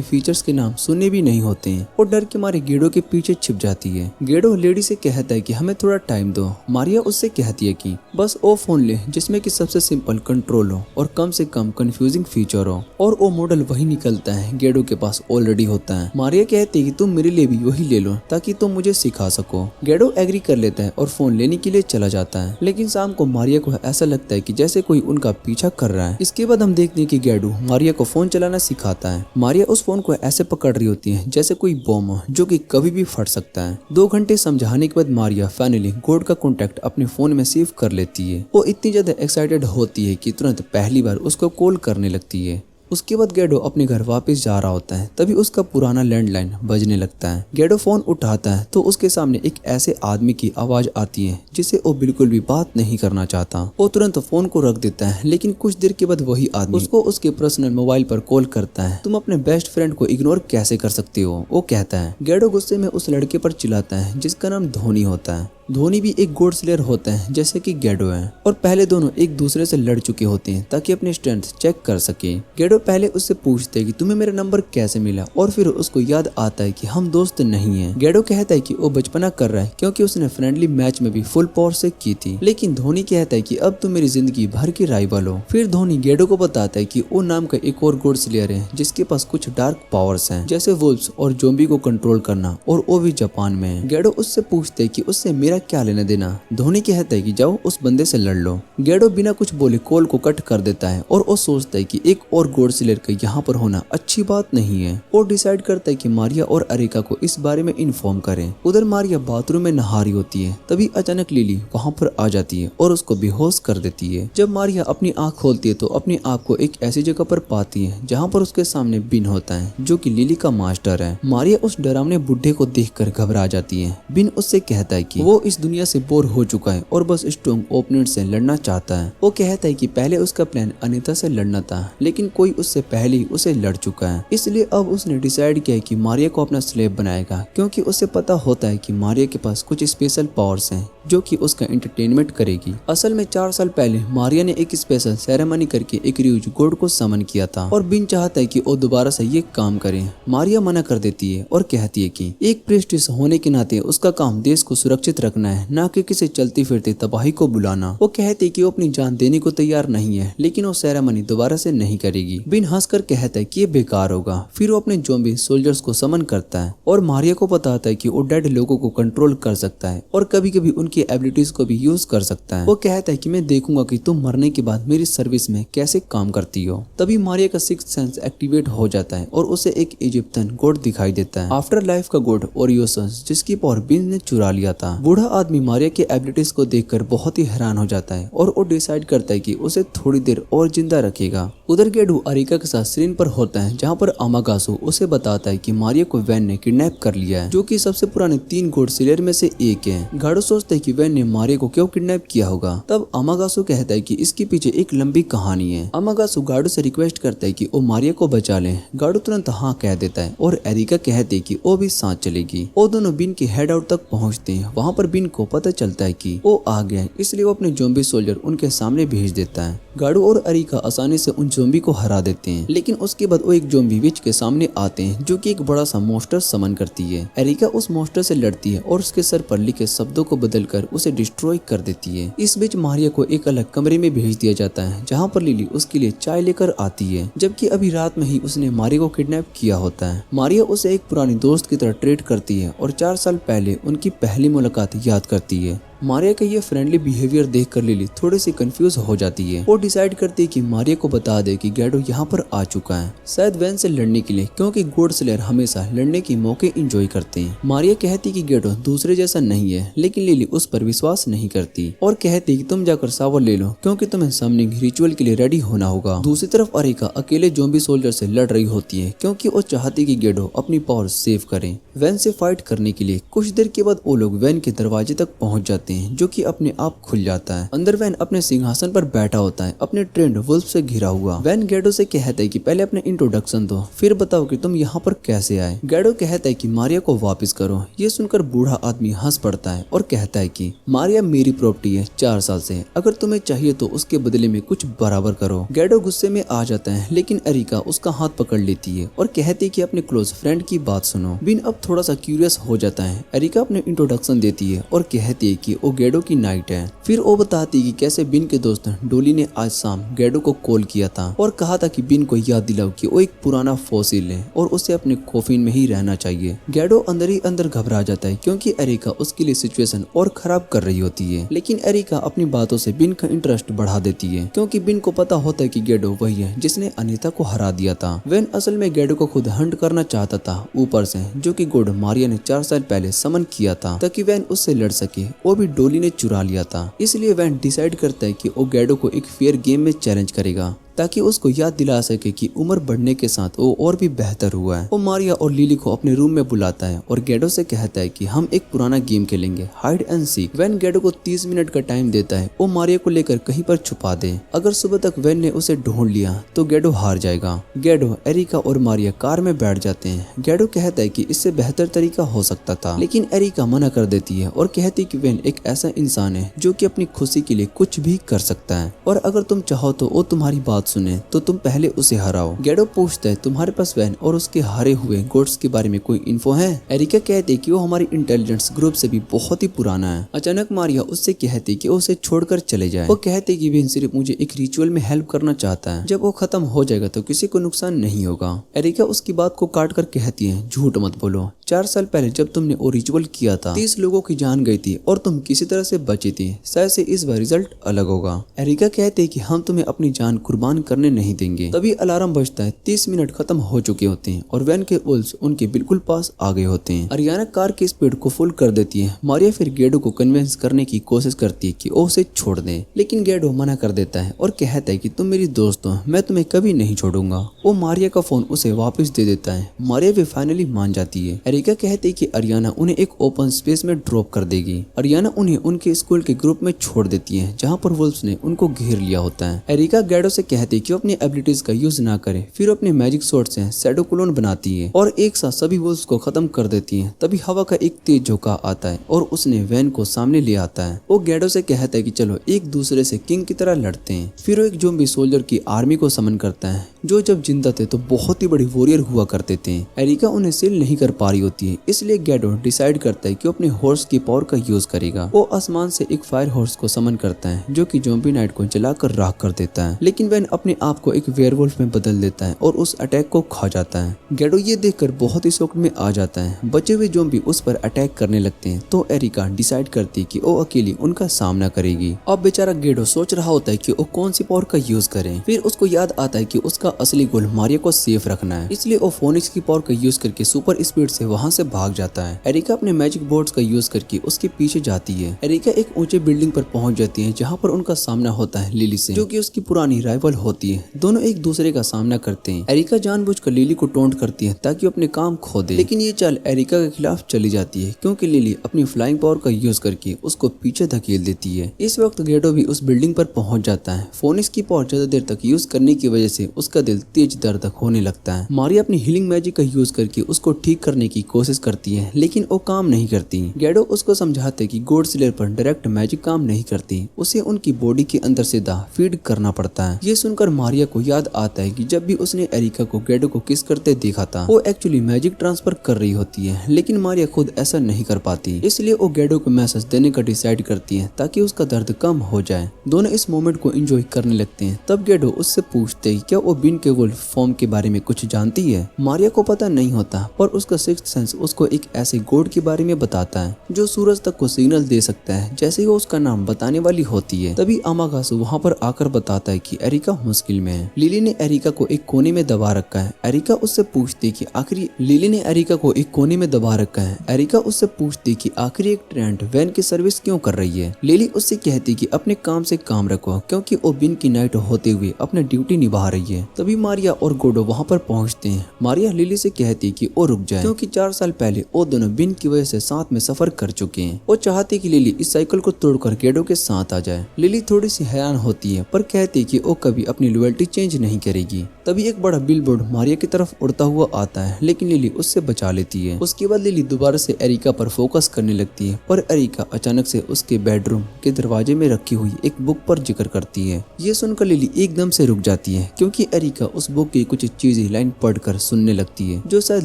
फीचर्स के नाम सुने भी नहीं होते हैं और डर के मारे गैडो के पीछे छिप जाती है। गैडो लेडी से कहता है कि हमें थोड़ा टाइम दो। मारिया उससे कहती है कि बस वो फोन ले जिसमें कि सबसे सिंपल कंट्रोल हो और कम से कम कंफ्यूजिंग फीचर हो, और वो मॉडल वही निकलता है गैडो के पास ऑलरेडी होता है। मारिया कहती है कि तुम मेरे लिए भी वही ले लो ताकि तुम मुझे सिखा सको। गैडो एग्री कर लेता है और फोन लेने के लिए चला जाता है, लेकिन शाम को मारिया को ऐसा लगता है कि जैसे कोई उनका पीछा कर रहा है। इसके बाद हम देखते हैं कि गैडो मारिया को फोन चलाना सिखाता है। मारिया उस फोन को ऐसे पकड़ रही होती है जैसे कोई बम हो जो कि कभी भी फट सकता है। 2 घंटे समझाने के बाद मारिया फाइनली गॉड का कॉन्टेक्ट अपने फोन में सेव कर लेती है। वो इतनी ज्यादा एक्साइटेड होती है कि तुरंत पहली बार उसको कॉल करने लगती है। उसके बाद गैडो अपने घर वापस जा रहा होता है, तभी उसका पुराना लैंडलाइन बजने लगता है। गैडो फोन उठाता है तो उसके सामने एक ऐसे आदमी की आवाज आती है जिसे वो बिल्कुल भी बात नहीं करना चाहता। वो तुरंत फोन को रख देता है, लेकिन कुछ देर के बाद वही आदमी उसको उसके पर्सनल मोबाइल पर कॉल करता है। तुम अपने बेस्ट फ्रेंड को इग्नोर कैसे कर सकते हो, वो कहता है। गैडो गुस्से में उस लड़के पर चिल्लाता है जिसका नाम धोनी होता है। धोनी भी एक गॉड स्लेयर होता है जैसे कि गैडो है, और पहले दोनों एक दूसरे से लड़ चुके होते हैं ताकि अपने स्ट्रेंथ चेक कर सके। गैडो पहले उससे पूछते है कि तुम्हें मेरा नंबर कैसे मिला, और फिर उसको याद आता है कि हम दोस्त नहीं हैं। गैडो कहता है कि वो बचपना कर रहा है क्योंकि उसने फ्रेंडली मैच में भी फुल पावर से की थी, लेकिन धोनी कहता है कि अब तुम मेरी जिंदगी भर की राइवल हो। फिर धोनी गैडो को बताता है कि वो नाम का एक और गॉड स्लेयर है जिसके पास कुछ डार्क पावर्स हैं, जैसे वुल्व्स और ज़ॉम्बी को कंट्रोल करना, और वो भी जापान में है। गैडो उससे पूछते है कि उससे मेरा क्या लेना देना। धोनी कहता है कि जाओ उस बंदे से लड़ लो। गैडो बिना कुछ बोले कॉल को कट कर देता है और वो सोचता है कि एक और गॉड स्लेयर का यहाँ पर होना अच्छी बात नहीं है। वो डिसाइड करता है कि मारिया और एरिका को इस बारे में इन्फॉर्म करें। उधर मारिया बाथरूम में नहा रही होती है, तभी अचानक लिली वहाँ पर आ जाती है और उसको बेहोश कर देती है। जब मारिया अपनी आँख खोलती है तो अपनी आँख को एक ऐसी जगह पर पाती है जहाँ पर उसके सामने बिन होता है जो कि लिली का मास्टर है। मारिया उस डरावने बुढ़े को देखकर घबरा जाती है। बिन उससे कहता है कि वो इस दुनिया से बोर हो चुका है और बस स्ट्रॉन्ग ओपोनेंट से लड़ना चाहता है। वो कहता है कि पहले उसका प्लान अनीता से लड़ना था, लेकिन कोई उससे पहले ही उसे लड़ चुका है, इसलिए अब उसने डिसाइड किया कि मारिया को अपना स्लेव बनाएगा, क्योंकि उसे पता होता है कि मारिया के पास कुछ स्पेशल पावर्स हैं जो कि उसका एंटरटेनमेंट करेगी। असल में 4 साल पहले मारिया ने एक स्पेशल सेरेमनी करके एक र्यूज गॉड को समन किया था, और बिन चाहता है कि वो दोबारा से ये काम करे। मारिया मना कर देती है और कहती है कि एक प्रीस्टेस होने के नाते उसका काम देश को सुरक्षित रखना है, न कि किसी चलती फिरती तबाही को बुलाना। वो कहती है कि वो अपनी जान देने को तैयार नहीं है, लेकिन वो सेरेमनी दोबारा से नहीं करेगी। बिन हंसकर कहता है कि ये बेकार होगा। फिर वो अपने ज़ॉम्बी सोल्जर्स को समन करता है और मारिया को बताता है कि वो डेड लोगों को कंट्रोल कर सकता है और कभी कभी उनकी एबिलिटीज को भी यूज कर सकता है। वो कहता है कि मैं देखूंगा कि तुम मरने के बाद मेरी सर्विस में कैसे काम करती हो। तभी मारिया का सिक्स्थ सेंस एक्टिवेट हो जाता है और उसे एक इजिप्शियन गॉड दिखाई देता है, आफ्टर लाइफ का गॉड ओरियोसस, जिसकी पावर बिन ने चुरा लिया था। बूढ़ा आदमी मारिया के एबिलिटीज को देखकर बहुत ही हैरान हो जाता है और वो डिसाइड करता है कि उसे थोड़ी देर और जिंदा रखेगा। उधर गैडो एरिका के साथ स्क्रीन पर होता है, जहाँ पर अमागासु उसे बताता है कि मारिया को वैन ने किडनैप कर लिया है, जो कि सबसे पुराने 3 गॉड स्लेयर में से एक है। गाडो सोचता है कि वैन ने मारिया को क्यों किडनैप किया होगा। तब अमागासु कहता है कि इसके पीछे एक लंबी कहानी है। अमागासु गार्डो से रिक्वेस्ट करता है कि वो मारिया को बचा ले। गार्डो तुरंत हाँ कह देता है और एरिका कहती है कि वो भी साथ चलेगी। वो दोनों बिन के हेड आउट तक पहुंचते हैं। वहाँ पर बिन को पता चलता है कि वो आ गया है, इसलिए वो अपने ज़ॉम्बी सोल्जर उनके सामने भेज देता है। गार्डो और एरिका आसानी से उन ज़ॉम्बी को हरा देते हैं, लेकिन उसके बाद वो एक ज़ॉम्बी विच के सामने आते हैं जो कि एक बड़ा सा मॉन्स्टर समन करती है। एरिका उस मॉन्स्टर से लड़ती है और उसके सर पर लिखे शब्दों को बदलकर उसे डिस्ट्रॉय कर देती है। इस बीच मारिया को एक अलग कमरे में भेज दिया जाता है जहाँ पर लिली उसके लिए चाय लेकर आती है, जबकि अभी रात में ही उसने मारिया को किडनैप किया होता है। मारिया उसे एक पुरानी दोस्त की तरह ट्रीट करती है और 4 साल पहले उनकी पहली मुलाकात याद करती है। मारिया का ये फ्रेंडली बिहेवियर देखकर लिली थोड़ी सी कंफ्यूज हो जाती है। वो डिसाइड करती है कि मारिया को बता दे कि गैडो यहाँ पर आ चुका है, शायद वैन से लड़ने के लिए, क्योंकि गॉड स्लेयर हमेशा लड़ने के मौके एंजॉय करते हैं। मारिया कहती कि गैडो दूसरे जैसा नहीं है, लेकिन लिली उस पर विश्वास नहीं करती और कहती कि तुम जाकर शावर ले लो क्योंकि तुम्हें समनिंग रिचुअल के लिए रेडी होना होगा। दूसरी तरफ एरिका अकेले ज़ॉम्बी सोल्जर से लड़ रही होती है क्योंकि वो चाहती कि गैडो अपनी पावर सेव करे वैन से फाइट करने के लिए। कुछ देर के बाद वो लोग वैन के दरवाजे तक पहुंच जाते हैं जो कि अपने आप खुल जाता है। अंदर वैन अपने सिंहासन पर बैठा होता है, अपने ट्रेंड वुल्फ से घिरा हुआ। वैन गैडो से कहता है कि पहले अपने इंट्रोडक्शन दो, फिर बताओ कि तुम यहाँ पर कैसे आए। गैडो कहता है कि मारिया को वापस करो। ये सुनकर बूढ़ा आदमी हंस पड़ता है और कहता है कि मारिया मेरी प्रॉपर्टी है 4 साल से, अगर तुम्हें चाहिए तो उसके बदले में कुछ बराबर करो। गैडो गुस्से में आ जाता है, लेकिन एरिका उसका हाथ पकड़ लेती है और कहती है कि अपने क्लोज फ्रेंड की बात सुनो। बिन अब थोड़ा सा क्यूरियस हो जाता है। एरिका अपने इंट्रोडक्शन देती है और कहती है कि वो गैडो की नाइट है। फिर वो बताती कि कैसे बिन के दोस्त डोली ने आज शाम गैडो को कॉल किया था और कहा था कि बिन को याद दिलाओ कि वो एक पुराना फॉसिल है और उसे अपने कॉफिन में ही रहना चाहिए। गैडो अंदर ही अंदर घबरा जाता है क्योंकि एरिका उसके लिए सिचुएशन और खराब कर रही होती है, लेकिन एरिका अपनी बातों से बिन का इंटरेस्ट बढ़ा देती है क्योंकि बिन को पता होता है कि गैडो वही है जिसने अनीता को हरा दिया था। वैन असल में गैडो को खुद हंट करना चाहता था ऊपर से, जो कि गॉड मारिया ने 4 साल पहले समन किया था ताकि वैन उससे लड़ सके। वो भी डोली ने चुरा लिया था, इसलिए वैन डिसाइड करता है कि वो गैडो को एक फेयर गेम में चैलेंज करेगा ताकि उसको याद दिला सके कि उम्र बढ़ने के साथ वो और भी बेहतर हुआ है। वो मारिया और लिली को अपने रूम में बुलाता है और गैडो से कहता है कि हम एक पुराना गेम खेलेंगे, हाइड एंड सीक। वैन गैडो को 30 मिनट का टाइम देता है वो मारिया को लेकर कहीं पर छुपा दे। अगर सुबह तक वैन ने उसे ढूंढ लिया तो गैडो हार जाएगा। गैडो, एरिका और मारिया कार में बैठ जाते हैं। गैडो कहता है कि इससे बेहतर तरीका हो सकता था, लेकिन एरिका मना कर देती है और कहती कि वैन एक ऐसा इंसान है जो कि अपनी खुशी के लिए कुछ भी कर सकता है और अगर तुम चाहो तो वो तुम्हारी बात सुने तो तुम पहले उसे हराओ। गैडो पूछता है तुम्हारे पास वैन और उसके हारे हुए गोड्स के बारे में कोई इन्फो है। एरिका कहती है कि वो हमारी इंटेलिजेंस ग्रुप से भी बहुत ही पुराना है। अचानक मारिया उससे कहती कि वो उसे छोड़कर चले जाए। वो कहते कि वैन सिर्फ मुझे एक रिचुअल में हेल्प करना चाहता है, जब वो खत्म हो जाएगा तो किसी को नुकसान नहीं होगा। एरिका उसकी बात को काट कर कहती है झूठ मत बोलो, 4 साल पहले जब तुमने वो रिचुअल किया था 30 लोगों की जान गई थी और तुम किसी तरह से बची थी, शायद से इस बार रिजल्ट अलग होगा। एरिका कहते कि हम तुम्हें अपनी जान कुर्बान करने नहीं देंगे। तभी अलार्म बजता है। 30 मिनट खत्म हो चुके होते हैं और वैन के वुल्व्स उनके बिल्कुल पास आ गए होते हैं। अरियाना कार की स्पीड को फुल कर देती है। मारिया फिर गैडो को कन्विंस करने की कोशिश करती है कि वो उसे छोड़ दे, लेकिन गैडो मना कर देता है और कहता है कि तुम मेरी दोस्त हो, मैं तुम्हें कभी नहीं छोड़ूंगा। वो मारिया का फोन उसे वापस दे देता है। मारिया भी फाइनली मान जाती है। एरिका कहती है कि अरियाना उन्हें एक ओपन स्पेस में ड्रॉप कर देगी। अरियाना उन्हें उनके स्कूल के ग्रुप में छोड़ देती है जहाँ पर वुल्व्स ने उनको घेर लिया होता है। एरिका गैडो से कहती है कि अपनी एबिलिटीज का यूज ना करे, फिर अपने मैजिक स्वॉर्ड से शैडो क्लोन बनाती है और एक साथ सभी वुल्व्स को खत्म कर देती है। तभी हवा का एक तेज झोंका आता है और उसने वैन को सामने ले आता है। वो गैडो से कहता है कि चलो एक दूसरे से किंग की तरह लड़ते हैं। फिर वो एक ज़ॉम्बी सोल्जर की आर्मी को समन करता है जो जब जिंदा थे तो बहुत ही बड़ी वॉरियर हुआ करते थे। एरिका उन्हें सील नहीं कर पा रही होती है, इसलिए गैडो डिसाइड करता है कि वो अपने हॉर्स की पावर का यूज करेगा। वो आसमान से एक फायर हॉर्स को समन करता है जो कि ज़ॉम्बी नाइट को जलाकर राख कर देता है, लेकिन वैन अपने आप को एक वेयरवुल्फ में बदल देता है और उस अटैक को खा जाता है। गैडो ये देखकर बहुत ही शॉक में आ जाता है। बचे हुए ज़ॉम्बी उस पर अटैक करने लगते हैं तो एरिका डिसाइड करती है कि वो अकेली उनका सामना करेगी। अब बेचारा गैडो सोच रहा होता है कि वो कौन सी पावर का यूज करे। फिर उसको याद आता है कि उसका का असली गोल मारिया को सेफ रखना है, इसलिए वो फोनिक्स की पावर का यूज करके सुपर स्पीड से वहाँ से भाग जाता है। एरिका अपने मैजिक बोर्ड्स का यूज करके उसके पीछे जाती है। एरिका एक ऊंचे बिल्डिंग पर पहुंच जाती है जहाँ पर उनका सामना होता है लिली से, जो कि उसकी पुरानी राइवल होती है। दोनों एक दूसरे का सामना करते हैं। एरिका जानबूझकर लिली को टोंट करती है ताकि वो अपने काम खो दे, लेकिन ये चाल एरिका के खिलाफ चली जाती है क्योंकि लिली अपनी फ्लाइंग पावर का यूज करके उसको पीछे धकेल देती है। इस वक्त गेडो भी उस बिल्डिंग पर पहुंच जाता है। फोनिक्स की पावर ज्यादा देर तक यूज करने की वजह से उसका दिल तेज दर्द होने लगता है। मारिया अपनी हीलिंग मैजिक का यूज करके उसको ठीक करने की कोशिश करती है, लेकिन वो काम नहीं करती। गेडो उसको समझाते कि गॉड स्लेयर पर डायरेक्ट मैजिक काम नहीं करती, उसे उनकी बॉडी के अंदर सीधा फीड करना पड़ता है। ये सुनकर मारिया को याद आता है कि जब भी उसने एरिका को गेडो को किस करते देखा था, वो एक्चुअली मैजिक ट्रांसफर कर रही होती है, लेकिन मारिया खुद ऐसा नहीं कर पाती। इसलिए वो गेडो को मैसेज देने का डिसाइड करती है ताकि उसका दर्द कम हो जाए। दोनों इस मोमेंट को एंजॉय करने लगते हैं। तब गेडो उससे पूछते हैं क्या वो बिन के वुल्फ फॉर्म के बारे में कुछ जानती है। मारिया को पता नहीं होता, पर उसका सिक्स्थ सेंस उसको एक ऐसे गॉड के बारे में बताता है जो सूरज तक को सिग्नल दे सकता है जैसे ही वो उसका नाम बताने वाली होती है। तभी अमागासु वहाँ पर आकर बताता है कि एरिका मुश्किल में है। लिली ने एरिका को एक कोने में दबा रखा है। एरिका उससे पूछती कि आखिरी लिली ने एरिका को एक कोने में दबा रखा है। एरिका उससे पूछती कि आखिर एक ट्रेंट वैन की सर्विस क्यों कर रही है। लिली उससे कहती कि अपने काम से काम रखो क्योंकि वो बिन की नाइट होते हुए अपनी ड्यूटी निभा रही है। तभी मारिया और गोडो वहाँ पर पहुँचते हैं। मारिया लिली से कहती कि वो रुक जाए क्योंकि 4 साल पहले वो दोनों बिन की वजह से साथ में सफर कर चुके हैं। वो चाहती कि लिली इस साइकिल को तोड़कर गेडो के साथ आ जाए। लिली थोड़ी सी हैरान होती है पर कहती कि वो कभी अपनी लॉयल्टी चेंज नहीं करेगी। तभी एक बड़ा बिलबोर्ड मारिया की तरफ उड़ता हुआ आता है, लेकिन लिली उससे बचा लेती है। उसके बाद लिली दोबारा से एरिका पर फोकस करने लगती है, पर एरिका अचानक से उसके बेडरूम के दरवाजे में रखी हुई एक बुक पर जिक्र करती है। ये सुनकर लिली एकदम से रुक जाती है क्योंकि एरिका उस बुक की कुछ चीजें लाइन पढ़कर सुनने लगती है जो शायद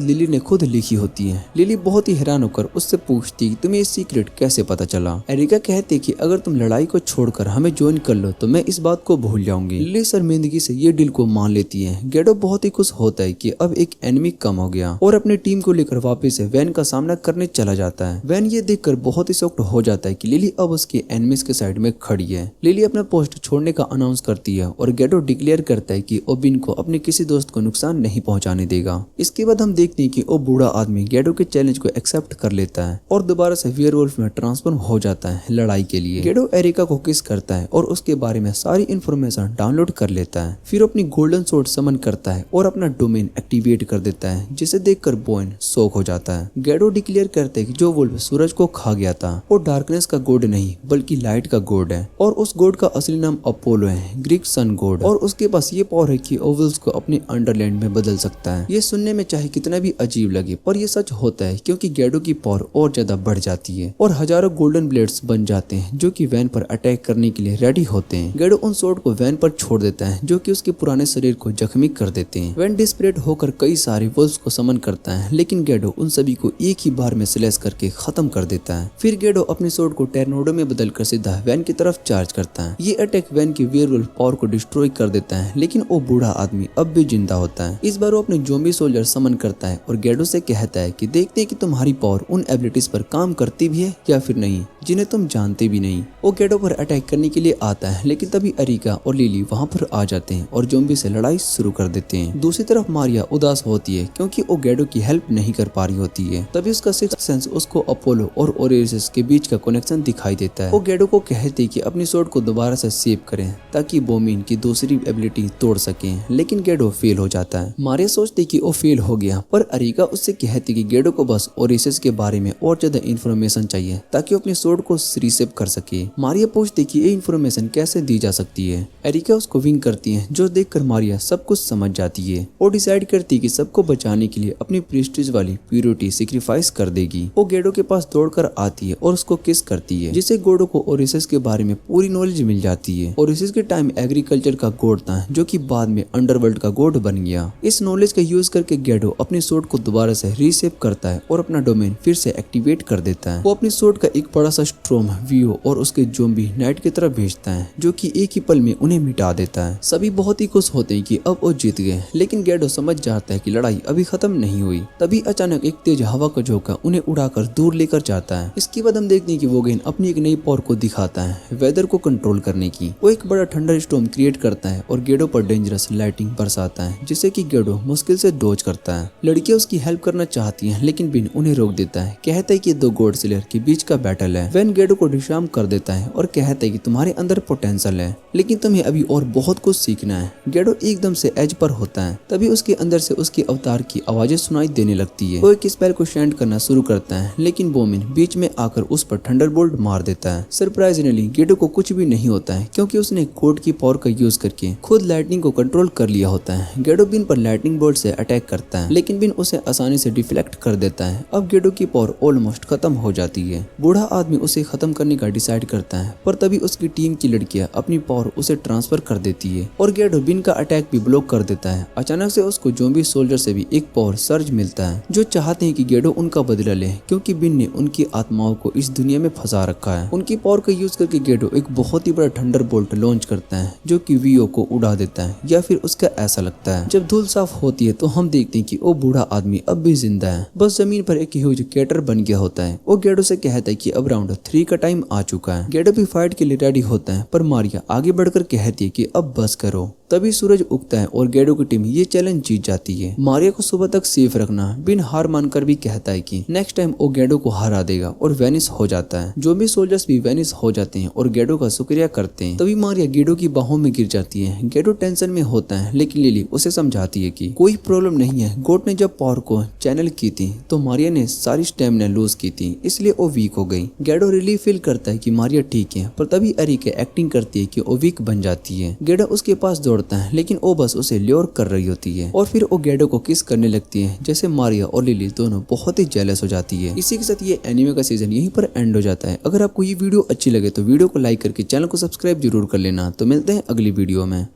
लिली ने खुद लिखी होती है। लिली बहुत ही हैरान होकर उससे पूछती तुम्हें ये सीक्रेट कैसे पता चला। एरिका कहती कि अगर तुम लड़ाई को छोड़कर हमें ज्वाइन कर लो तो मैं इस बात को भूल जाऊंगी। लिली शर्मिंदगी से ये डील को मान लेती है। गेडो बहुत ही खुश होता है कि अब एक एनिमी कम हो गया और अपनी टीम को लेकर वापस वैन का सामना करने चला जाता है। वैन ये देखकर बहुत ही शॉक्ड हो जाता है कि लिली अब उसके एनिमीज के साइड में खड़ी है। लिली अपना पोस्ट छोड़ने का अनाउंस करती है और गेडो डिक्लेयर करता है कि वो बिन को अपने किसी दोस्त को नुकसान नहीं पहुंचाने देगा। इसके बाद हम देखते हैं कि वो बूढ़ा आदमी गेडो के चैलेंज को एक्सेप्ट कर लेता है और दोबारा से वेयरवुल्फ में ट्रांसफॉर्म हो जाता है लड़ाई के लिए। गेडो एरिका को किस करता है और उसके बारे में सारी इंफॉर्मेशन डाउनलोड कर लेता है। फिर अपनी गोल्डन सोर्ड समन करता है और अपना डोमेन एक्टिवेट कर देता है, जिसे देखकर बोइन शॉक हो जाता है। गेडो डिक्लेयर करते हैं कि जो वुल्फ सूरज को खा गया था वो डार्कनेस का गॉड नहीं बल्कि लाइट का गॉड है और उस गॉड का असली नाम अपोलो है, ग्रीक सन गॉड, और उसके पास ये पावर है कि वो वुल्फ्स को अपने अंडरलैंड में बदल सकता है। ये सुनने में चाहे कितना भी अजीब लगे पर ये सच होता है क्योंकि गेडो की पावर और ज्यादा बढ़ जाती है और हजारों गोल्डन ब्लेड्स बन जाते हैं जो कि वैन पर अटैक करने के लिए रेडी होते हैं। गेडो उन स्वॉर्ड को वैन पर छोड़ देता है जो कि उसके पुराने शरीर को जख्मी कर देते हैं। वैन डिस्परेट होकर कई सारे वुल्फ्स को समन करता है, लेकिन गेडो उन सभी को एक ही बार में स्लैश करके खत्म कर देता है। फिर गेडो अपने स्वॉर्ड को टर्नेडो में बदलकर सीधा वैन की तरफ चार्ज करता है। ये अटैक वैन की वेयरवुल्फ पावर को डिस्ट्रॉय कर देता है, लेकिन वो बूढ़ा आदमी अब भी जिंदा होता है। इस बार वो अपने ज़ॉम्बी सोल्जर समन करता है और गेडो से कहता है कि देखते हैं कि तुम्हारी पावर उन एबिलिटीज पर काम करती भी है या फिर नहीं जिन्हें तुम जानते भी नहीं। वो गेडो पर अटैक करने के लिए आता है, लेकिन तभी एरिका और लिली वहाँ पर आ जाते हैं और ज़ॉम्बी से लड़ाई शुरू कर देते हैं। दूसरी तरफ मारिया उदास होती है क्योंकि वो गेडो की हेल्प नहीं कर पा रही होती है। तभी उसका सिक्स्थ सेंस उसको अपोलो और ओरेसिस के बीच का कनेक्शन दिखाई देता है। वो गेडो को कहते हैं कि अपनी स्वॉर्ड को दोबारा से सेव करें ताकि बोमिन की दूसरी एबिलिटी तोड़ सके, लेकिन गेडो फेल हो जाता है। मारिया सोचती कि वो फेल हो गया, पर एरिका उससे कहती कि गेडो को बस ओरेसिस के बारे में और ज्यादा इन्फॉर्मेशन चाहिए ताकि वो अपनी स्वॉर्ड को रीसेव कर सके। मारिया पूछती कि ये इन्फॉर्मेशन कैसे दी जा सकती है। एरिका उसको विंक करती है जो देखकर मारिया सब कुछ समझ जाती है। वो डिसाइड करती कि सबको बचाने के लिए अपनी प्रीस्टीज वाली प्यूरिटी सैक्रिफाइस कर देगी। वो गेडो के पास दौड़कर आती है और उसको किस करती है, जिससे गेडो को ओरेसिस के बारे में पूरी नॉलेज मिल जाती है। ओरेसिस के टाइम एग्रीकल्चर का गॉड था जो कि बाद में अंडरवर्ल्ड का गॉड बन गया। इस नॉलेज का यूज करके गेडो अपनी स्वॉर्ड को दोबारा से रीसेव करता है और अपना डोमेन फिर से एक्टिवेट कर देता है। वो अपनी स्वॉर्ड का एक बड़ा सा स्ट्रॉम वियो और उसके ज़ॉम्बी नाइट की तरफ भेजता है जो कि एक ही पल में उन्हें मिटा देता है। सभी बहुत ही खुश होते हैं कि अब वो जीत गए, लेकिन गेडो समझ जाता है कि लड़ाई अभी खत्म नहीं हुई। तभी अचानक एक तेज हवा का झोंका उन्हें उड़ाकर दूर लेकर जाता है। इसके बाद हम देखते हैं कि वोगेन अपनी एक नई पावर को दिखाता है वेदर को कंट्रोल करने की। वो एक बड़ा थंडर स्टॉर्म क्रिएट करता है और गेडो पर डेंजरस लाइटिंग बरसाता है जिससे कि गेडो मुश्किल से डोज करता है। लड़कियां उसकी हेल्प करना चाहती हैं लेकिन बिन उन्हें रोक देता है। कहता है कि दो गॉड स्लेयर के बीच का बैटल है। वैन गेडो को डिशार्म कर देता है और कहता है कि तुम्हारे अंदर पोटेंशियल है लेकिन तुम्हें अभी और बहुत कुछ सीखना है। गेडो एकदम से एज पर होता है। तभी उसके अंदर से उसके अवतार की आवाजें सुनाई देने लगती है। वो एक स्पेल को शेंड करना शुरू करता है लेकिन बोमिन बीच में आकर उस पर थंडरबोल्ट मार देता है। सरप्राइजिंगली गेडो को कुछ भी नहीं होता है क्योंकि उसने कोड की पावर का यूज करके खुद लाइटनिंग को कंट्रोल कर लिया होता है। गेडो बिन पर लाइटनिंग बोल्ट से अटैक करता है लेकिन बिन उसे आसानी से डिफ्लेक्ट कर देता है। अब गेडो की पावर ऑलमोस्ट खत्म हो जाती है। बूढ़ा आदमी उसे खत्म करने का डिसाइड करता है पर तभी उसकी टीम की लड़कियां अपनी पावर उसे ट्रांसफर कर देती है और गेडो बिन का अटैक भी ब्लॉक कर देता है। अचानक से उसको ज़ॉम्बी सोल्जर से भी एक पावर सर्ज मिलता है जो चाहते हैं कि गेडो उनका बदला ले क्योंकि बिन ने उनकी आत्माओं को इस दुनिया में फंसा रखा है। उनकी पावर का यूज करके गेडो एक बहुत ही बड़ा थंडरबोल्ट लॉन्च करता है जो कि वीओ को उड़ा देता है या फिर उसका ऐसा लगता है। जब धूल साफ होती है तो हम देखते हैं कि वो बूढ़ा आदमी अब भी जिंदा है, बस जमीन पर एक ह्यूज कैटर बन गया होता है। वो गेडो से कहता है कि अब राउंड 3 का टाइम आ चुका है। गेडो भी फाइट के लिए रेडी होता है पर मारिया आगे बढ़कर कहती है कि अब बस करो। तभी सूरज उगता है और गेडो की टीम ये चैलेंज जीत जाती है। मारिया को सुबह तक सेफ रखना। बिन हार मानकर भी कहता है कि नेक्स्ट टाइम वो गेडो को हरा देगा और वेनिस हो जाता है। जो भी सोल्जर्स भी वेनिस हो जाते हैं और गेडो का शुक्रिया करते हैं। तभी मारिया गेडो की बाहों में गिर जाती है। गेडो टेंशन में होता है लेकिन लिली उसे समझाती है कि कोई प्रॉब्लम नहीं है। गोट ने जब पावर को चैनल की थी तो मारिया ने सारी स्टेमिना लूज की थी इसलिए वो वीक हो गई। गेडो रिलीफ फील करता है कि मारिया ठीक है पर तभी एरिका एक्टिंग करती है कि वो वीक बन जाती है। गेडो उसके पास दौड़ता है लेकिन वो बस उसे ल्योर कर रही होती है और फिर वो गेडो को किस करने लगती है जैसे मारिया और लिली दोनों बहुत ही जेलस हो जाती है। इसी के साथ ये एनिमे का सीजन यहीं पर एंड हो जाता है। अगर आपको ये वीडियो अच्छी लगे तो वीडियो को लाइक करके चैनल को सब्सक्राइब जरूर कर लेना। तो मिलते हैं अगली वीडियो में।